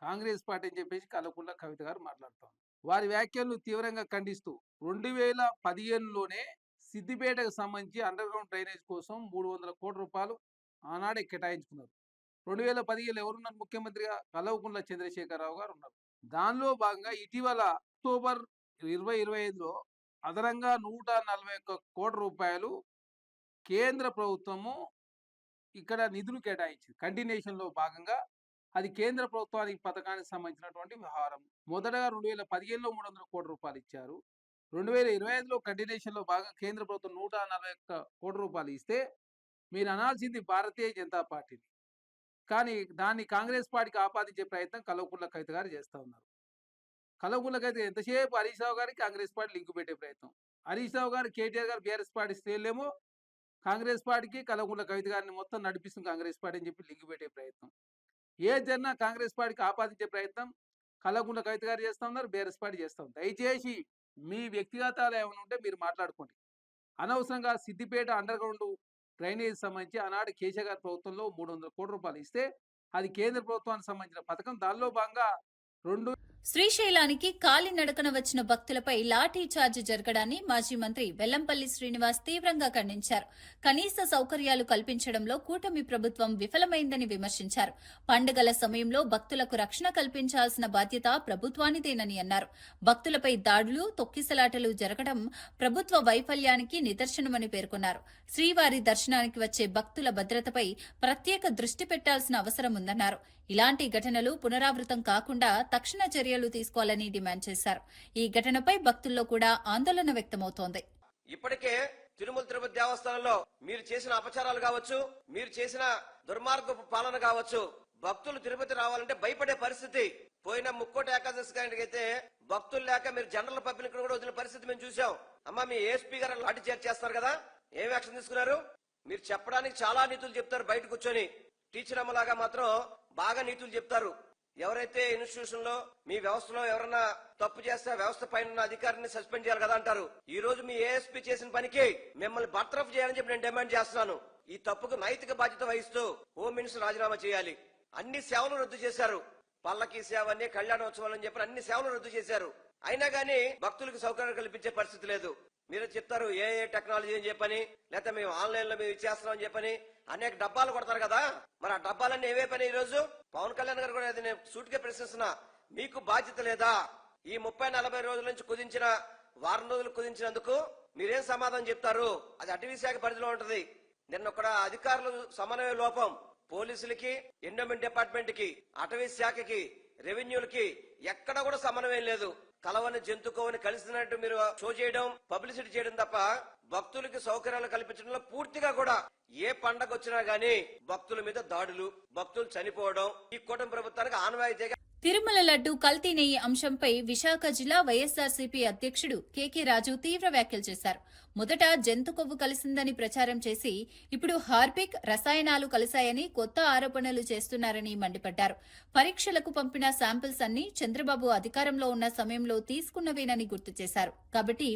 కాంగ్రెస్ పార్టీ అని చెప్పేసి కల్వకుంట్ల కవిత గారు మాట్లాడుతారు. వారి వ్యాఖ్యలను తీవ్రంగా ఖండిస్తూ 2015లోనే సిద్దిపేటకు సంబంధించి అండర్ గ్రౌండ్ డ్రైనేజ్ కోసం 300 కోట్ల రూపాయలు ఆనాడే కేటాయించుకున్నారు. 2015లో ఎవరున్నారు ముఖ్యమంత్రిగా? కల్వకుంట్ల చంద్రశేఖరరావు గారు ఉన్నారు. దానిలో భాగంగా ఇటీవల అక్టోబర్ 2025లో అదనంగా 141 కోట్ల రూపాయలు కేంద్ర ప్రభుత్వము ఇక్కడ నిధులు కేటాయించింది. కంటిన్యూషన్లో భాగంగా అది కేంద్ర ప్రభుత్వానికి పథకానికి సంబంధించినటువంటి వ్యవహారం. మొదటగా 2015లో 300 కోట్ల రూపాయలు ఇచ్చారు. 2025లో కంటిన్యూషన్లో భాగంగా కేంద్ర ప్రభుత్వం 141 కోట్ల రూపాయలు ఇస్తే మీరు అనాల్సింది భారతీయ జనతా పార్టీని. కానీ దాన్ని కాంగ్రెస్ పార్టీకి ఆపాదించే ప్రయత్నం కల్వకుంట్ల కవిత గారు చేస్తూ ఉన్నారు. కల్వకుంట్ల కవిత ఎంతసేపు హరీష్ రావు గారికి కాంగ్రెస్ పార్టీ లింకు పెట్టే ప్రయత్నం. హరీష్ రావు గారు, కేటీఆర్ గారు బీఆర్ఎస్ పార్టీ శ్రేణులేమో కాంగ్రెస్ పార్టీకి కల్వకుంట్ల కవిత గారిని మొత్తం నడిపిస్తుంది కాంగ్రెస్ పార్టీ అని చెప్పి లింకు పెట్టే ప్రయత్నం. ఏదన్నా కాంగ్రెస్ పార్టీకి ఆపాదించే ప్రయత్నం కల్వకుంట్ల కవిత గారు చేస్తూ ఉన్నారు, బీఆర్ఎస్ పార్టీ చేస్తూ ఉంది. దయచేసి మీ వ్యక్తిగతాలు ఏమైనా ఉంటే మీరు మాట్లాడుకోండి. అనవసరంగా సిద్దిపేట అండర్ గ్రౌండ్ డ్రైనేజ్ సంబంధించి ఆనాడు కేసీఆర్ గారి ప్రభుత్వంలో 300 కోట్ల రూపాయలు ఇస్తే అది కేంద్ర ప్రభుత్వానికి సంబంధించిన పథకం. దానిలో భాగంగా శ్రీశైలానికి కాలినడకన వచ్చిన భక్తులపై లాఠీ చార్జ్ జరగడాన్ని మాజీ మంత్రి వెల్లంపల్లి శ్రీనివాస్ తీవ్రంగా ఖండించారు. కనీస సౌకర్యాలు కల్పించడంలో కూటమి ప్రభుత్వం విఫలమైందని విమర్శించారు. పండుగల సమయంలో భక్తులకు రక్షణ కల్పించాల్సిన బాధ్యత ప్రభుత్వానిదేనని అన్నారు. భక్తులపై దాడులు, తొక్కిసలాటలు జరగడం ప్రభుత్వ వైఫల్యానికి నిదర్శనమని పేర్కొన్నారు. శ్రీవారి దర్శనానికి వచ్చే భక్తుల భద్రతపై ప్రత్యేక దృష్టి పెట్టాల్సిన అవసరం ఉందన్నారు. ఇలాంటి ఘటనలు పునరావృతం కాకుండా తక్షణ చర్యలు తీసుకోవాలని డిమాండ్ చేశారు. ఈ ఘటనపై భక్తుల్లో కూడా ఆందోళన వ్యక్తమవుతోంది. ఇప్పటికే తిరుమల తిరుపతి దేవస్థానంలో మీరు చేసిన అపచారాలు కావచ్చు, మీరు చేసిన దుర్మార్గపు పాలన కావచ్చు, భక్తులు తిరుపతి రావాలంటే భయపడే పరిస్థితి. పోయిన ముక్కోటి ఏకాదశి అయితే భక్తులు లేక మీరు జనరల్ పబ్లిక్ కూడా వదిలిన పరిస్థితి మేము చూసాం. అమ్మా, మీ ఏఎస్పీ గారు లాఠీ చార్జ్ చేస్తున్నారు కదా, ఏం యాక్షన్ తీసుకున్నారు? మీరు చెప్పడానికి చాలా నీతులు చెప్తారు బయట కూర్చొని, టీచర్ అమ్మలాగా మాత్రం బాగా నీతులు చెప్తారు. ఎవరైతే ఇన్స్టిట్యూషన్ లో మీ వ్యవస్థలో ఎవరైనా తప్పు చేస్తే వ్యవస్థ పైన ఉన్న అధికారిని సస్పెండ్ చేయాలి కదా అంటారు. ఈ రోజు మీ ఏఎస్పీ చేసిన పనికి మిమ్మల్ని బర్తరఫ్ చేయాలని చెప్పి నేను డిమాండ్ చేస్తున్నాను. ఈ తప్పుకు నైతిక బాధ్యత వహిస్తూ హోమ్ మినిస్టర్ రాజీనామా చేయాలి. అన్ని సేవలు రద్దు చేశారు. పల్లకి సేవ అని, కళ్యాణోత్సవాలు అని చెప్పి అన్ని సేవలు రద్దు చేశారు. అయినా గానీ భక్తులకు సౌకర్యాలు కల్పించే పరిస్థితి లేదు. మీరు చెప్తారు ఏ టెక్నాలజీ అని చెప్పని, లేకపోతే మేము ఆన్లైన్ లో మేము ఇచ్చేస్తున్నాం అని చెప్పని అనేక డబ్బాలు కొడతారు కదా. మరి ఆ డబ్బాలన్నీ ఏవే పని ఈ రోజు పవన్ కళ్యాణ్ గారు కూడా నేను సూటిగా ప్రశ్నిస్తున్నా, మీకు బాధ్యత లేదా? ఈ 30-40 రోజుల నుంచి కుదించిన వారం రోజులు కుదించినందుకు మీరేం సమాధానం చెప్తారు? అది అటవీ శాఖ పరిధిలో ఉంటది. నిన్న ఒక అధికారులు సమన్వయ లోపం, పోలీసులకి, ఎండోమెంట్ డిపార్ట్మెంట్ కి, అటవీ శాఖకి, రెవెన్యూలకి ఎక్కడ కూడా సమన్వయం లేదు. కలవని జంతుకోవని కలిసినట్టు మీరు షో చేయడం, పబ్లిసిటీ చేయడం తప్ప భక్తులకి సౌకర్యాలు కల్పించడంలో పూర్తిగా కూడా ఏ పండగ వచ్చినా గానీ భక్తుల మీద దాడులు, భక్తులు చనిపోవడం ఈ కూటమి ప్రభుత్వానికి ఆనవాయితీగా. తిరుమల లడ్డు కల్తీ నెయ్యి అంశంపై విశాఖ జిల్లా వైఎస్సార్సీపీ అధ్యక్షుడు కేకే రాజు తీవ్ర వ్యాఖ్యలు చేశారు. మొదట జంతు కొవ్వు కలిసిందని ప్రచారం చేసి ఇప్పుడు హార్పిక్, రసాయనాలు కలిశాయని కొత్త ఆరోపణలు చేస్తున్నారని మండిపడ్డారు. పరీక్షలకు పంపిన శాంపిల్స్ అన్ని చంద్రబాబు అధికారంలో ఉన్న సమయంలో తీసుకున్నవేనని గుర్తు చేశారు. కాబట్టి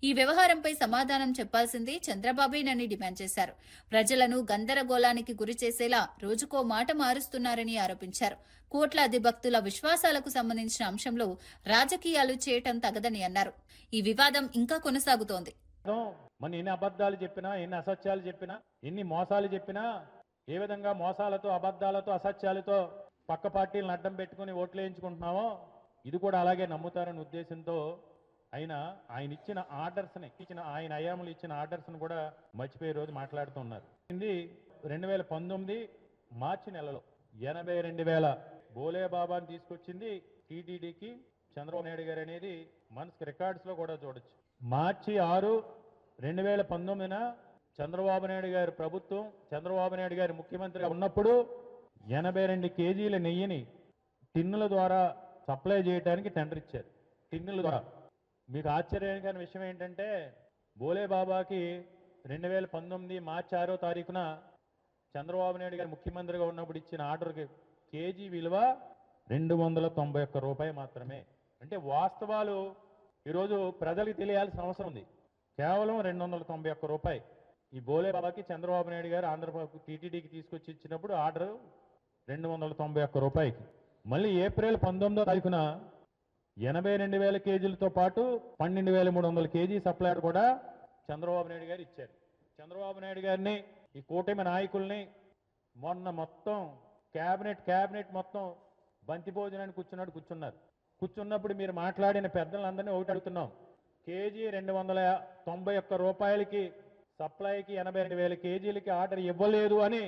ఈ వ్యవహారంపై సమాధానం చెప్పాల్సింది చంద్రబాబేనని డిమాండ్ చేశారు. ప్రజలను గందరగోళానికి గురి చేసేలా రోజుకో మాట మారుస్తున్నారని ఆరోపించారు. కోట్లాది భక్తుల విశ్వాసాలకు సంబంధించిన అంశంలో రాజకీయాలు చేయటం తగదని అన్నారు. ఈ వివాదం ఇంకా కొనసాగుతోంది. మన ఎన్ని అబద్ధాలు చెప్పినా, ఎన్ని అసత్యాలు చెప్పినా, ఎన్ని మోసాలు చెప్పినా, ఏ విధంగా మోసాలతో, అబద్ధాలతో, అసత్యాలతో పక్క పార్టీలను అడ్డం పెట్టుకుని ఓట్లు వేయించుకుంటున్నామో ఇది కూడా అలాగే నమ్ముతారనే ఉద్దేశంతో ఆయన ఇచ్చిన ఆర్డర్స్ని, ఆయన హయాంలో ఇచ్చిన ఆర్డర్స్ని కూడా మర్చిపోయే రోజు మాట్లాడుతున్నారు. ఇది 2019 మార్చి నెలలో 82,000 బోలే బాబాని తీసుకొచ్చింది టీటీడీకి చంద్రబాబు నాయుడు గారు అనేది మనకి రికార్డ్స్ లో కూడా చూడొచ్చు. మార్చి 6, 2019 చంద్రబాబు నాయుడు గారి ప్రభుత్వం, చంద్రబాబు నాయుడు గారి ముఖ్యమంత్రిగా ఉన్నప్పుడు 82 కేజీల నెయ్యిని టిన్నుల ద్వారా సప్లై చేయడానికి టెండర్ ఇచ్చారు. టిన్నుల ద్వారా. మీకు ఆశ్చర్యకరమైన విషయం ఏంటంటే బోలే బాబాకి 2019 మార్చి 6వ తారీఖున చంద్రబాబు నాయుడు గారు ముఖ్యమంత్రిగా ఉన్నప్పుడు ఇచ్చిన ఆర్డర్కి కేజీ విలువ 291 రూపాయి మాత్రమే. అంటే వాస్తవాలు ఈరోజు ప్రజలకు తెలియాల్సిన అవసరం ఉంది. కేవలం 291 రూపాయి ఈ బోలే బాబాకి చంద్రబాబు నాయుడు గారు ఆంధ్రప్రదేశ్ టీటీడీకి తీసుకొచ్చి ఇచ్చినప్పుడు ఆర్డర్ 291 రూపాయికి. మళ్ళీ ఏప్రిల్ 19వ తారీఖున 82,000 కేజీలతో పాటు 12,300 కేజీ సప్లై కూడా చంద్రబాబు నాయుడు గారు ఇచ్చారు. చంద్రబాబు నాయుడు గారిని, ఈ కూటమి నాయకుల్ని మొన్న మొత్తం క్యాబినెట్ మొత్తం బంతి భోజనానికి కూర్చున్నారు. కూర్చున్నప్పుడు మీరు మాట్లాడిన పెద్దలందరినీ ఒకటి అడుగుతున్నాం. కేజీ 291 రూపాయలకి సప్లైకి 82,000 కేజీలకి ఆర్డర్ ఇవ్వలేదు అని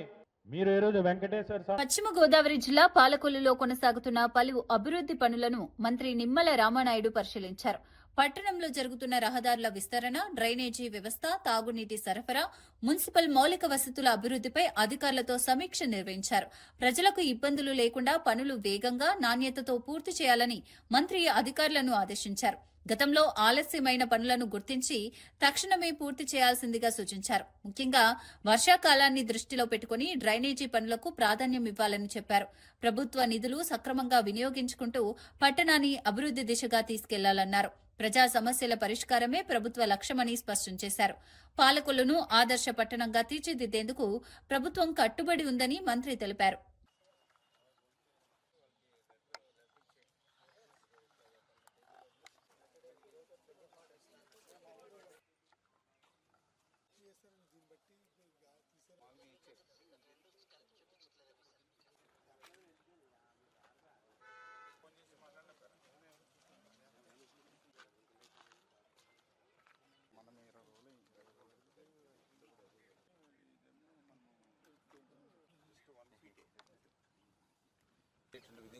మీరు ఈరోజు వెంకటేశ్వర స్వామి. పశ్చిమ గోదావరి జిల్లా పాలకొల్లులో కొనసాగుతున్న పలు అభివృద్ది పనులను మంత్రి నిమ్మల రామానాయుడు పరిశీలించారు. పట్టణంలో జరుగుతున్న రహదారుల విస్తరణ, డ్రైనేజీ వ్యవస్థ, తాగునీటి సరఫరా, మున్సిపల్ మౌలిక వసతుల అభివృద్దిపై అధికారులతో సమీక్ష నిర్వహించారు. ప్రజలకు ఇబ్బందులు లేకుండా పనులు వేగంగా, నాణ్యతతో పూర్తి చేయాలని మంత్రి అధికారులను ఆదేశించారు. గతంలో ఆలస్యమైన పనులను గుర్తించి తక్షణమే పూర్తి చేయాల్సిందిగా సూచించారు. ముఖ్యంగా వర్షాకాలాన్ని దృష్టిలో పెట్టుకుని డ్రైనేజీ పనులకు ప్రాధాన్యం ఇవ్వాలని చెప్పారు. ప్రభుత్వ నిధులు సక్రమంగా వినియోగించుకుంటూ పట్టణాన్ని అభివృద్ది దిశగా తీసుకెళ్లాలన్నారు. ప్రజా సమస్యల పరిష్కారమే ప్రభుత్వ లక్ష్యమని స్పష్టం చేశారు. పాలకొల్లును ఆదర్శ పట్టణంగా తీర్చిదిద్దేందుకు ప్రభుత్వం కట్టుబడి ఉందని మంత్రి తెలిపారు.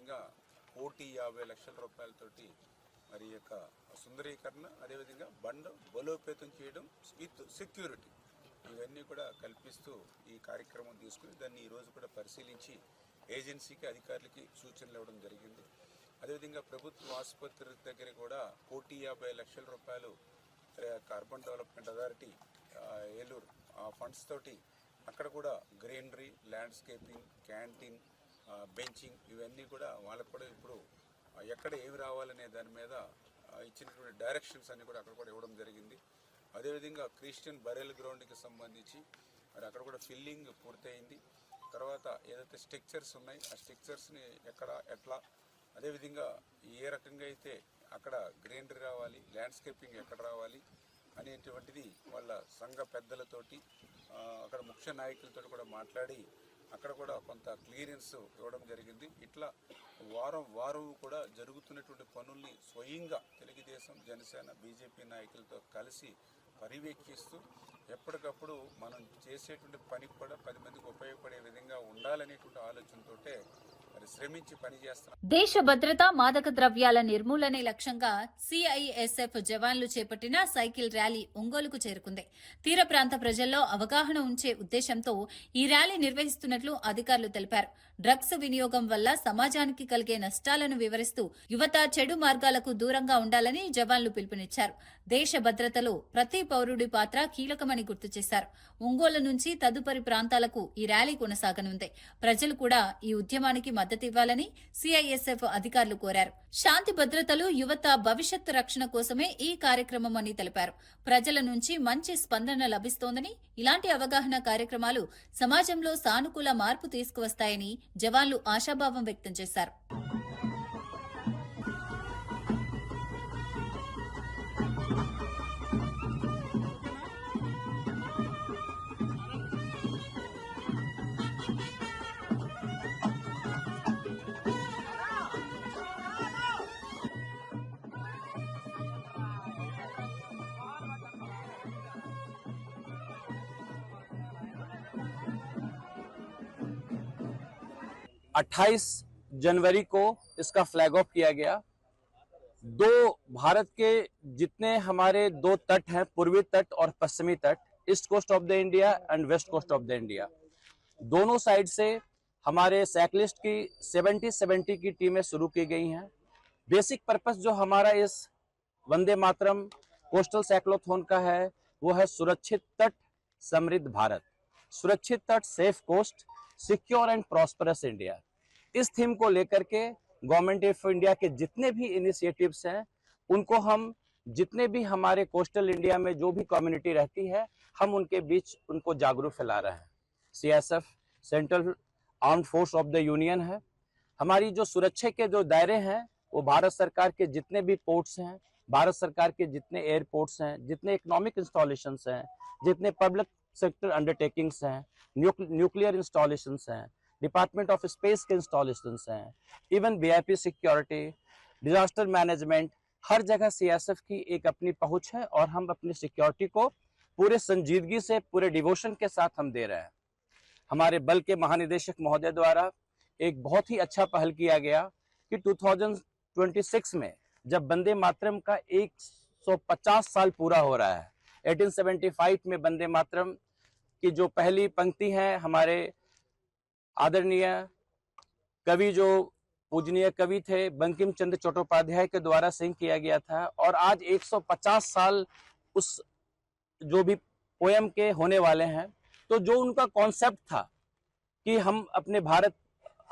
విధంగా 1,50,00,000 రూపాయలతోటి మరి యొక్క సుందరీకరణ, అదేవిధంగా బండ్ బలోపేతం చేయడం విత్ సెక్యూరిటీ, ఇవన్నీ కూడా కల్పిస్తూ ఈ కార్యక్రమం తీసుకుని దాన్ని ఈరోజు కూడా పరిశీలించి ఏజెన్సీకి, అధికారులకి సూచనలు ఇవ్వడం జరిగింది. అదేవిధంగా ప్రభుత్వ ఆసుపత్రి దగ్గర కూడా 1,50,00,000 రూపాయలు urban development authority Eluru funds తోటి అక్కడ కూడా గ్రీనరీ, ల్యాండ్స్కేపింగ్, క్యాంటీన్, బెంచింగ్, ఇవన్నీ కూడా వాళ్ళకు కూడా ఇప్పుడు ఎక్కడ ఏమి రావాలనే దాని మీద ఇచ్చినటువంటి డైరెక్షన్స్ అన్ని కూడా అక్కడ కూడా ఇవ్వడం జరిగింది. అదేవిధంగా క్రిస్టియన్ బరెల్ గ్రౌండ్కి సంబంధించి మరి అక్కడ కూడా ఫిల్లింగ్ పూర్తయింది. తర్వాత ఏదైతే స్ట్రక్చర్స్ ఉన్నాయి ఆ స్ట్రక్చర్స్ని ఎక్కడ ఎట్లా, అదేవిధంగా ఏ రకంగా అయితే అక్కడ గ్రీనరీ రావాలి, ల్యాండ్స్కేపింగ్ ఎక్కడ రావాలి అనేటువంటిది వాళ్ళ సంఘ పెద్దలతోటి అక్కడ ముఖ్య నాయకులతో కూడా మాట్లాడి అక్కడ కూడా కొంత క్లియరెన్స్ ఇవ్వడం జరిగింది. ఇట్లా వారం కూడా జరుగుతున్నటువంటి పనుల్ని స్వయంగా తెలుగుదేశం, జనసేన, బీజేపీ నాయకులతో కలిసి పర్యవేక్షిస్తూ ఎప్పటికప్పుడు మనం చేసేటువంటి పని కూడా 10 మందికి ఉపయోగపడే విధంగా ఉండాలనేటువంటి ఆలోచనతోటే మరి శ్రమించి పనిచేస్తున్నాం. దేశ భద్రత, మాదక ద్రవ్యాల నిర్మూలనే లక్ష్యంగా సిఐఎస్ఎఫ్ జవాన్లు చేపట్టిన సైకిల్ ర్యాలీ ఒంగోలుకు చేరుకుంది. తీర ప్రాంత ప్రజల్లో అవగాహన ఉంచే ఉద్దేశంతో ఈ ర్యాలీ నిర్వహిస్తున్నట్లు అధికారులు తెలిపారు. డ్రగ్స్ వినియోగం వల్ల సమాజానికి కలిగే నష్టాలను వివరిస్తూ యువత చెడు మార్గాలకు దూరంగా ఉండాలని జవాన్లు పిలుపునిచ్చారు. దేశ భద్రతలో ప్రతి పౌరుడి పాత్ర కీలకమని గుర్తు చేశారు. ఒంగోలు నుంచి తదుపరి ప్రాంతాలకు ఈ ర్యాలీ కొనసాగనుంది. ప్రజలు కూడా ఈ ఉద్యమానికి మద్దతివ్వాలని సిఐఎస్ఎఫ్ అధికారులు కోరారు. శాంతి భద్రతలు, యువత భవిష్యత్తు రక్షణ కోసమే ఈ కార్యక్రమం అని తెలిపారు. ప్రజల నుంచి మంచి స్పందన లభిస్తోందని, ఇలాంటి అవగాహన కార్యక్రమాలు సమాజంలో సానుకూల మార్పు తీసుకువస్తాయని జవాన్లు ఆశాభావం వ్యక్తం చేశారు. जनवरी को इसका फ्लैग ऑफ किया गया। दो भारत के जितने हमारे दो तट हैं, पूर्वी तट और पश्चिमी तट, east coast of the India and west coast of the India, दोनों साइड से हमारे साइकिलिस्ट की 70 की टीमें शुरू की गई हैं। बेसिक पर्पस जो हमारा इस वंदे मातरम कोस्टल साइक्लोथॉन का है वो है सुरक्षित तट, समृद्ध भारत। सुरक्षित तट, safe coast, secure and prosperous India. इस थीम को लेकर के गवर्नमेंट ऑफ इंडिया के जितने भी इनिशिएटिव्स हैं उनको हम, जितने भी हमारे कोस्टल इंडिया में जो भी कम्युनिटी रहती है, हम उनके बीच उनको जागरूक फैला रहे हैं। CSF central armed force of the union है। हमारी जो सुरक्षा के जो दायरे हैं वो भारत सरकार के जितने भी पोर्ट्स हैं, भारत सरकार के जितने एयरपोर्ट्स हैं, जितने इकोनॉमिक इंस्टॉलेशंस हैं, जितने पब्लिक सेक्टर अंडरटेकिंग्स हैं, न्यूक्लियर इंस्टॉलेशंस हैं, डिपार्टमेंट ऑफ स्पेस के इंस्टॉलेशंस हैं, even VIP security, disaster management, हर जगह सीएसएफ की एक अपनी पहुंच है और हम अपनी सिक्योरिटी को पूरे संजीदगी से, पूरे डिवोशन के साथ हम दे रहे हैं। हमारे बल के महानिदेशक महोदय द्वारा एक बहुत ही अच्छा पहल किया गया कि 2026 में जब वंदे मातरम का 150 साल पूरा हो रहा है, 1875 में वंदे मातरम की जो पहली पंक्ति है हमारे आदरणीय कवि, जो पूजनीय कवि थे बंकिम चंद्र चट्टोपाध्याय के द्वारा सिंह किया गया था, और आज 150 साल उस जो भी पोयम के होने वाले हैं, तो जो उनका कॉन्सेप्ट था कि हम अपने भारत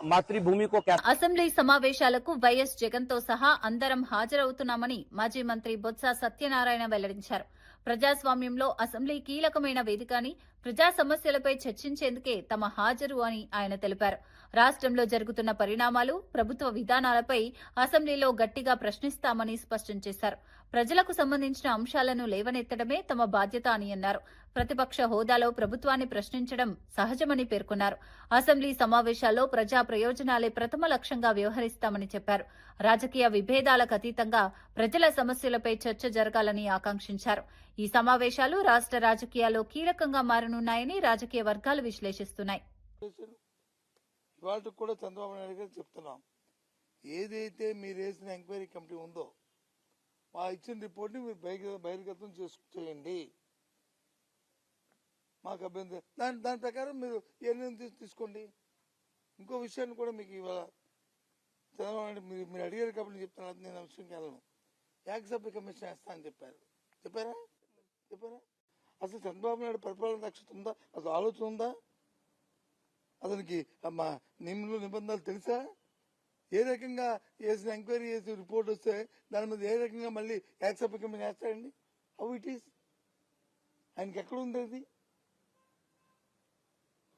మాతృభూమి को क्या। అసెంబ్లీ సమావేశాలకు వైఎస్ జగన్ తో సహా అందరం హాజరవుతున్నామని మాజీ మంత్రి బొత్స సత్యనారాయణ వెల్లడించారు. ప్రజాస్వామ్యంలో అసెంబ్లీ కీలకమైన వేదిక అని, ప్రజా సమస్యలపై చర్చించేందుకే తమ హాజరు అని ఆయన తెలిపారు. రాష్ట్రంలో జరుగుతున్న పరిణామాలు, ప్రభుత్వ విధానాలపై అసెంబ్లీలో గట్టిగా ప్రశ్నిస్తామని స్పష్టం చేశారు. ప్రజలకు సంబంధించిన అంశాలను లేవనెత్తడమే తమ బాధ్యత అని అన్నారు. ప్రతిపక్ష హోదాలో ప్రభుత్వాన్ని ప్రశ్నించడం సహజమని పేర్కొన్నారు. అసెంబ్లీ సమావేశాల్లో ప్రజా ప్రయోజనాలే ప్రథమ లక్ష్యంగా వ్యవహరిస్తామని చెప్పారు. రాజకీయ విభేదాలకు అతీతంగా ప్రజల సమస్యలపై చర్చ జరగాలని ఆకాంక్షించారు. ఈ సమావేశాలు రాష్ట్ర రాజకీయాల్లో కీలకంగా మారనున్నాయని రాజకీయ వర్గాలు విశ్లేషిస్తున్నాయి. ఇవాళ కూడా చంద్రబాబు నాయుడు గారు చెప్తున్నాం, ఏదైతే మీరు వేసిన ఎంక్వైరీ కమిటీ ఉందో మా ఇచ్చిన రిపోర్ట్ని మీరు బహిర్గతం చేయండి, మాకు అభ్యంతరం, దాని ప్రకారం మీరు ఏ నిర్ణయం తీసుకోండి. ఇంకో విషయాన్ని కూడా మీకు ఇవాళ చంద్రబాబు నాయుడు మీరు అడిగారు కాబట్టి చెప్తున్నారు, నేను ఆ విషయంకి వెళ్ళను. యాక్సెప్ట్ కమిషన్ వేస్తా అని చెప్పారా? అసలు చంద్రబాబు నాయుడు పరిపాలన దక్షత ఉందా? అసలు ఆలోచన ఉందా? అతనికి నిబంధనలు తెలుసా? ఏ రకంగా వేసిన ఎంక్వైరీ చేసి రిపోర్ట్ వస్తే దాని మీద ఏ రకంగా మళ్ళీ యాక్సెప్ట్ కమిషన్ వేస్తాడండి? How it is? ఆయనకి ఎక్కడ ఉంది అది?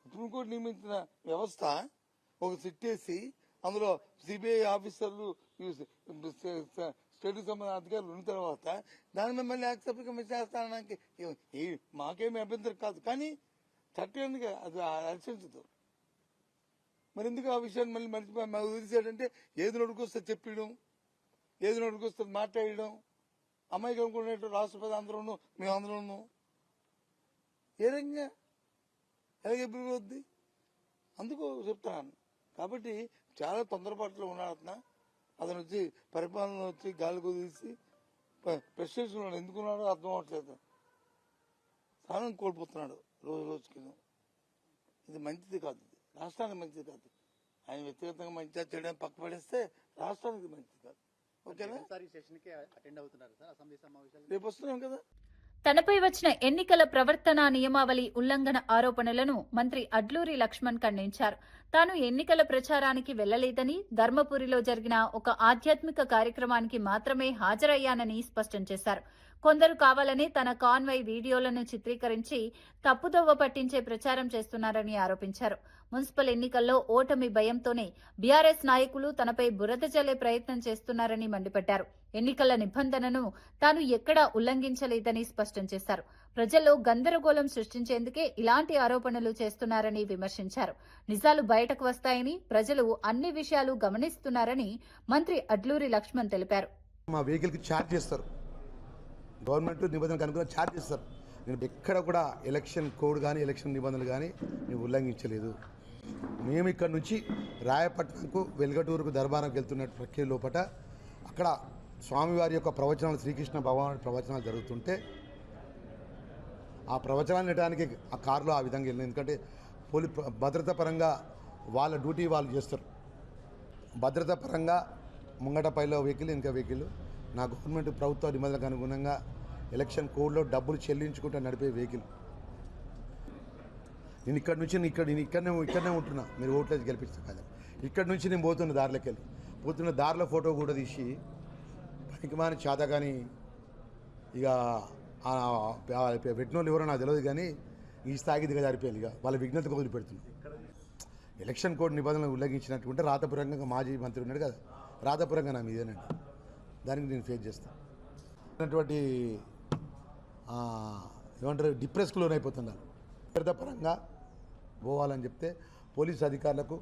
సుప్రీంకోర్టు నియమించిన వ్యవస్థ ఒక సిట్ వేసి అందులో సిబిఐ ఆఫీసర్లు, స్టేట్కి సంబంధించిన అధికారులు ఉన్న తర్వాత దాని మీద మళ్ళీ యాక్సెప్ట్ కమిషన్ చేస్తానడానికి మాకేమీ అభ్యంతరం కాదు. కానీ చట్టం ఎందుకు అది రక్షించదు. మరి ఎందుకు ఆ విషయాన్ని మళ్ళీ మర్చిపోయి వదిలేసాడంటే ఏది నోటుకొస్తే చెప్పడం, ఏది నోటుకొస్తే మాట్లాడడం, అమ్మాయికి అనుకునేట్టు రాష్ట్రపతి అందరూ మేమందరూ ఏ రకంగా ఎలాగ ఎప్పుడు అందుకు చెప్తాను. కాబట్టి చాలా తొందరపాటులో ఉన్నాడు అతను వచ్చి పరిపాలన వచ్చి గాలి కుదిసి ప్రెస్టేషన్ ఎందుకున్నాడో అర్థం అవట్లేదు. స్థానం కోల్పోతున్నాడు రోజు రోజుకి. ఇది మంచిది కాదు, ఇది రాష్ట్రానికి మంచిది కాదు. ఆయన వ్యక్తిగతంగా మంచిగా చేయడానికి పక్క పడేస్తే రాష్ట్రానికి మంచిది కాదు. ఓకేనా? రేపు వస్తున్నాం కదా. తనపై వచ్చిన ఎన్నికల ప్రవర్తనా నియమావళి ఉల్లంఘన ఆరోపణలను మంత్రి అడ్లూరి లక్ష్మణ్ ఖండించారు. తాను ఎన్నికల ప్రచారానికి వెళ్లలేదని, ధర్మపురిలో జరిగిన ఒక ఆధ్యాత్మిక కార్యక్రమానికి మాత్రమే హాజరయ్యానని స్పష్టం చేశారు. కొందరు కావాలని తన కాన్వాయ్ వీడియోలను చిత్రీకరించి తప్పుదోవ పట్టించే ప్రచారం చేస్తున్నారని ఆరోపించారు. మున్సిపల్ ఎన్నికల్లో ఓటమి భయంతోనే బీఆర్ఎస్ నాయకులు తనపై బురద జల్లే ప్రయత్నం చేస్తున్నారని మండిపడ్డారు. ఎన్నికల నిబంధనను తాను ఎక్కడా ఉల్లంఘించలేదని స్పష్టం చేశారు. ప్రజల్లో గందరగోళం సృష్టించేందుకే ఇలాంటి ఆరోపణలు చేస్తున్నారని విమర్శించారు. నిజాలు బయటకు వస్తాయని, ప్రజలు అన్ని విషయాలు గమనిస్తున్నారని మంత్రి అడ్లూరి లక్ష్మణ్ తెలిపారు. మా వెహికల్కి ఛార్జ్ చేస్తారు, గవర్నమెంట్ నిబంధనలకు అనుగుణంగా ఛార్జ్ చేస్తారు. నేను ఎక్కడ కూడా ఎలక్షన్ కోడ్ కానీ ఎలక్షన్ నిబంధనలు కానీ నేను ఉల్లంఘించలేదు. మేము ఇక్కడ నుంచి రాయపట్నంకు వెల్గటూరుకు దర్బార్కి వెళ్తున్న ప్రక్రియ లోపల అక్కడ స్వామివారి యొక్క ప్రవచనాలు, శ్రీకృష్ణ భగవానుడి ప్రవచనాలు జరుగుతుంటే ఆ ప్రవచనాలు వినడానికి ఆ కారులో ఆ విధంగా వెళ్ళింది. ఎందుకంటే భద్రతా పరంగా వాళ్ళ డ్యూటీ వాళ్ళు చేస్తారు. భద్రతా పరంగా ముంగట పైలో వెహికల్, ఇంకా వెహికల్ నా గవర్నమెంట్ ప్రభుత్వ నిబంధనలకు అనుగుణంగా ఎలక్షన్ కోడ్లో డబ్బులు చెల్లించుకుంటూ నడిపే వెహికల్. నేను ఇక్కడ నుంచి నేను ఇక్కడనే ఉంటున్నా, మీరు ఓట్లేసి గెలిపిస్తాను కదా. ఇక్కడ నుంచి నేను పోతున్న దారిలోకి వెళ్ళి పోతున్న దారిలో ఫోటో కూడా తీసి పనికిమాని చేత కానీ ఇక పెట్టిన వాళ్ళు ఎవరో నాకు తెలియదు, కానీ ఈ స్థాయికి దిగజారిపోయారు. ఇక వాళ్ళ విఘ్నతకు వదిలిపెడుతున్నారు. ఎలక్షన్ కోడ్ నిబంధనలు ఉల్లంఘించినట్టుకుంటే రాతపూర్వకంగా మాజీ మంత్రి ఉన్నాడు కదా, రాతపూర్వకంగా నా మీదేనండి, దానికి నేను ఫేస్ చేస్తాను. అటువంటి ఏమంటారు డిప్రెస్కి లోనైపోతున్నారు. భద్రతాపరంగా పోవాలని చెప్తే పోలీసు అధికారులకు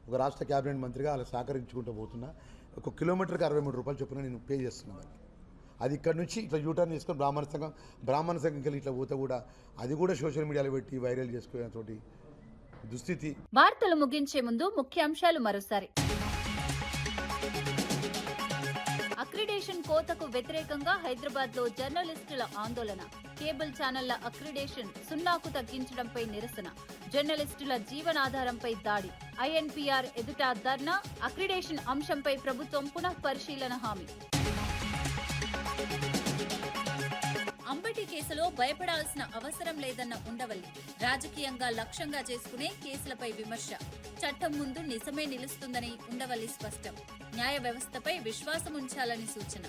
ఒక రాష్ట్ర క్యాబినెట్ మంత్రిగా అలా సహకరించుకుంటూ పోతున్నా. 1 కిలోమీటర్కి 63 రూపాయలు చొప్పున నేను పే చేస్తున్నాను. అది ఇక్కడ నుంచి ఇట్లా యూటర్న్ చేసుకొని బ్రాహ్మణ సంఘంకి వెళ్ళి ఇట్లా పోతే కూడా అది కూడా సోషల్ మీడియాలో పెట్టి వైరల్ చేసుకునేటువంటి దుస్థితి. వార్తలు ముగించే ముందు ముఖ్యాంశాలు మరోసారి. అక్రిడేషన్ కోతకు వ్యతిరేకంగా హైదరాబాద్ లో జర్నలిస్టుల ఆందోళన. కేబుల్ ఛానళ్ల అక్రిడేషన్ 0కు తగ్గించడంపై నిరసన. జర్నలిస్టుల జీవనాధారంపై దాడి. ఐఎన్పీఆర్ ఎదుట ధర్నా. అక్రిడేషన్ అంశంపై ప్రభుత్వం పునః పరిశీలన హామీ. అంబటి కేసులో భయపడాల్సిన అవసరం లేదన్న ఉండవల్లి. రాజకీయంగా లక్ష్యంగా చేసుకునే కేసులపై విమర్శ. చట్టం ముందు నిజమే నిలుస్తుందని ఉండవల్లి స్పష్టం. న్యాయ వ్యవస్థపై విశ్వాసం ఉంచాలని సూచన.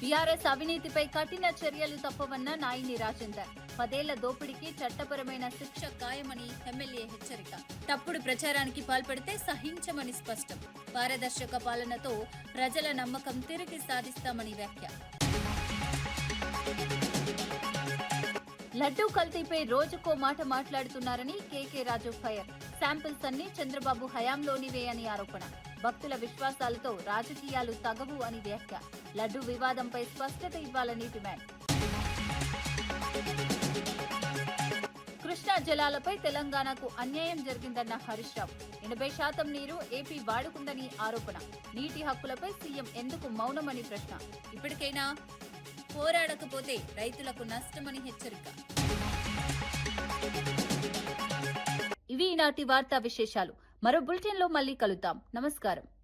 బీఆర్ఎస్ అవినీతిపై కఠిన చర్యలు తప్పవన్న నాయిని రాజేందర్. 10 ఏళ్ల దోపిడీకి చట్టపరమైన శిక్ష ఖాయమని ఎమ్మెల్యే హెచ్చరిక. తప్పుడు ప్రచారానికి పాల్పడితే సహించమని స్పష్టం. పారదర్శక పాలనతో ప్రజల నమ్మకం తిరిగి సాధిస్తామని వ్యాఖ్య. లడ్డూ కల్తీపై రోజుకో మాట మాట్లాడుతున్నారని కేకే రాజు ఫైర్. శాంపిల్స్ అన్ని చంద్రబాబు హయాంలోనివే అని ఆరోపణ. భక్తుల విశ్వాసాలతో రాజకీయాలు తగవు అని వ్యాఖ్య. లడ్డూ వివాదంపై స్పష్టత ఇవ్వాలని డిమాండ్. కృష్ణా జలాలపై తెలంగాణకు అన్యాయం జరిగిందన్న హరీష్ రావు. 80% నీరు ఏపీ వాడుకుందని ఆరోపణ. నీటి హక్కులపై సీఎం ఎందుకు మౌనమని ప్రశ్న. ఇప్పటికైనా పోరాడకపోతే రైతులకు నష్టమని హెచ్చరిక. ఇవి ఈనాటి వార్తా విశేషాలు. మరో బులెటిన్లో మళ్ళీ కలుద్దాం. నమస్కారం.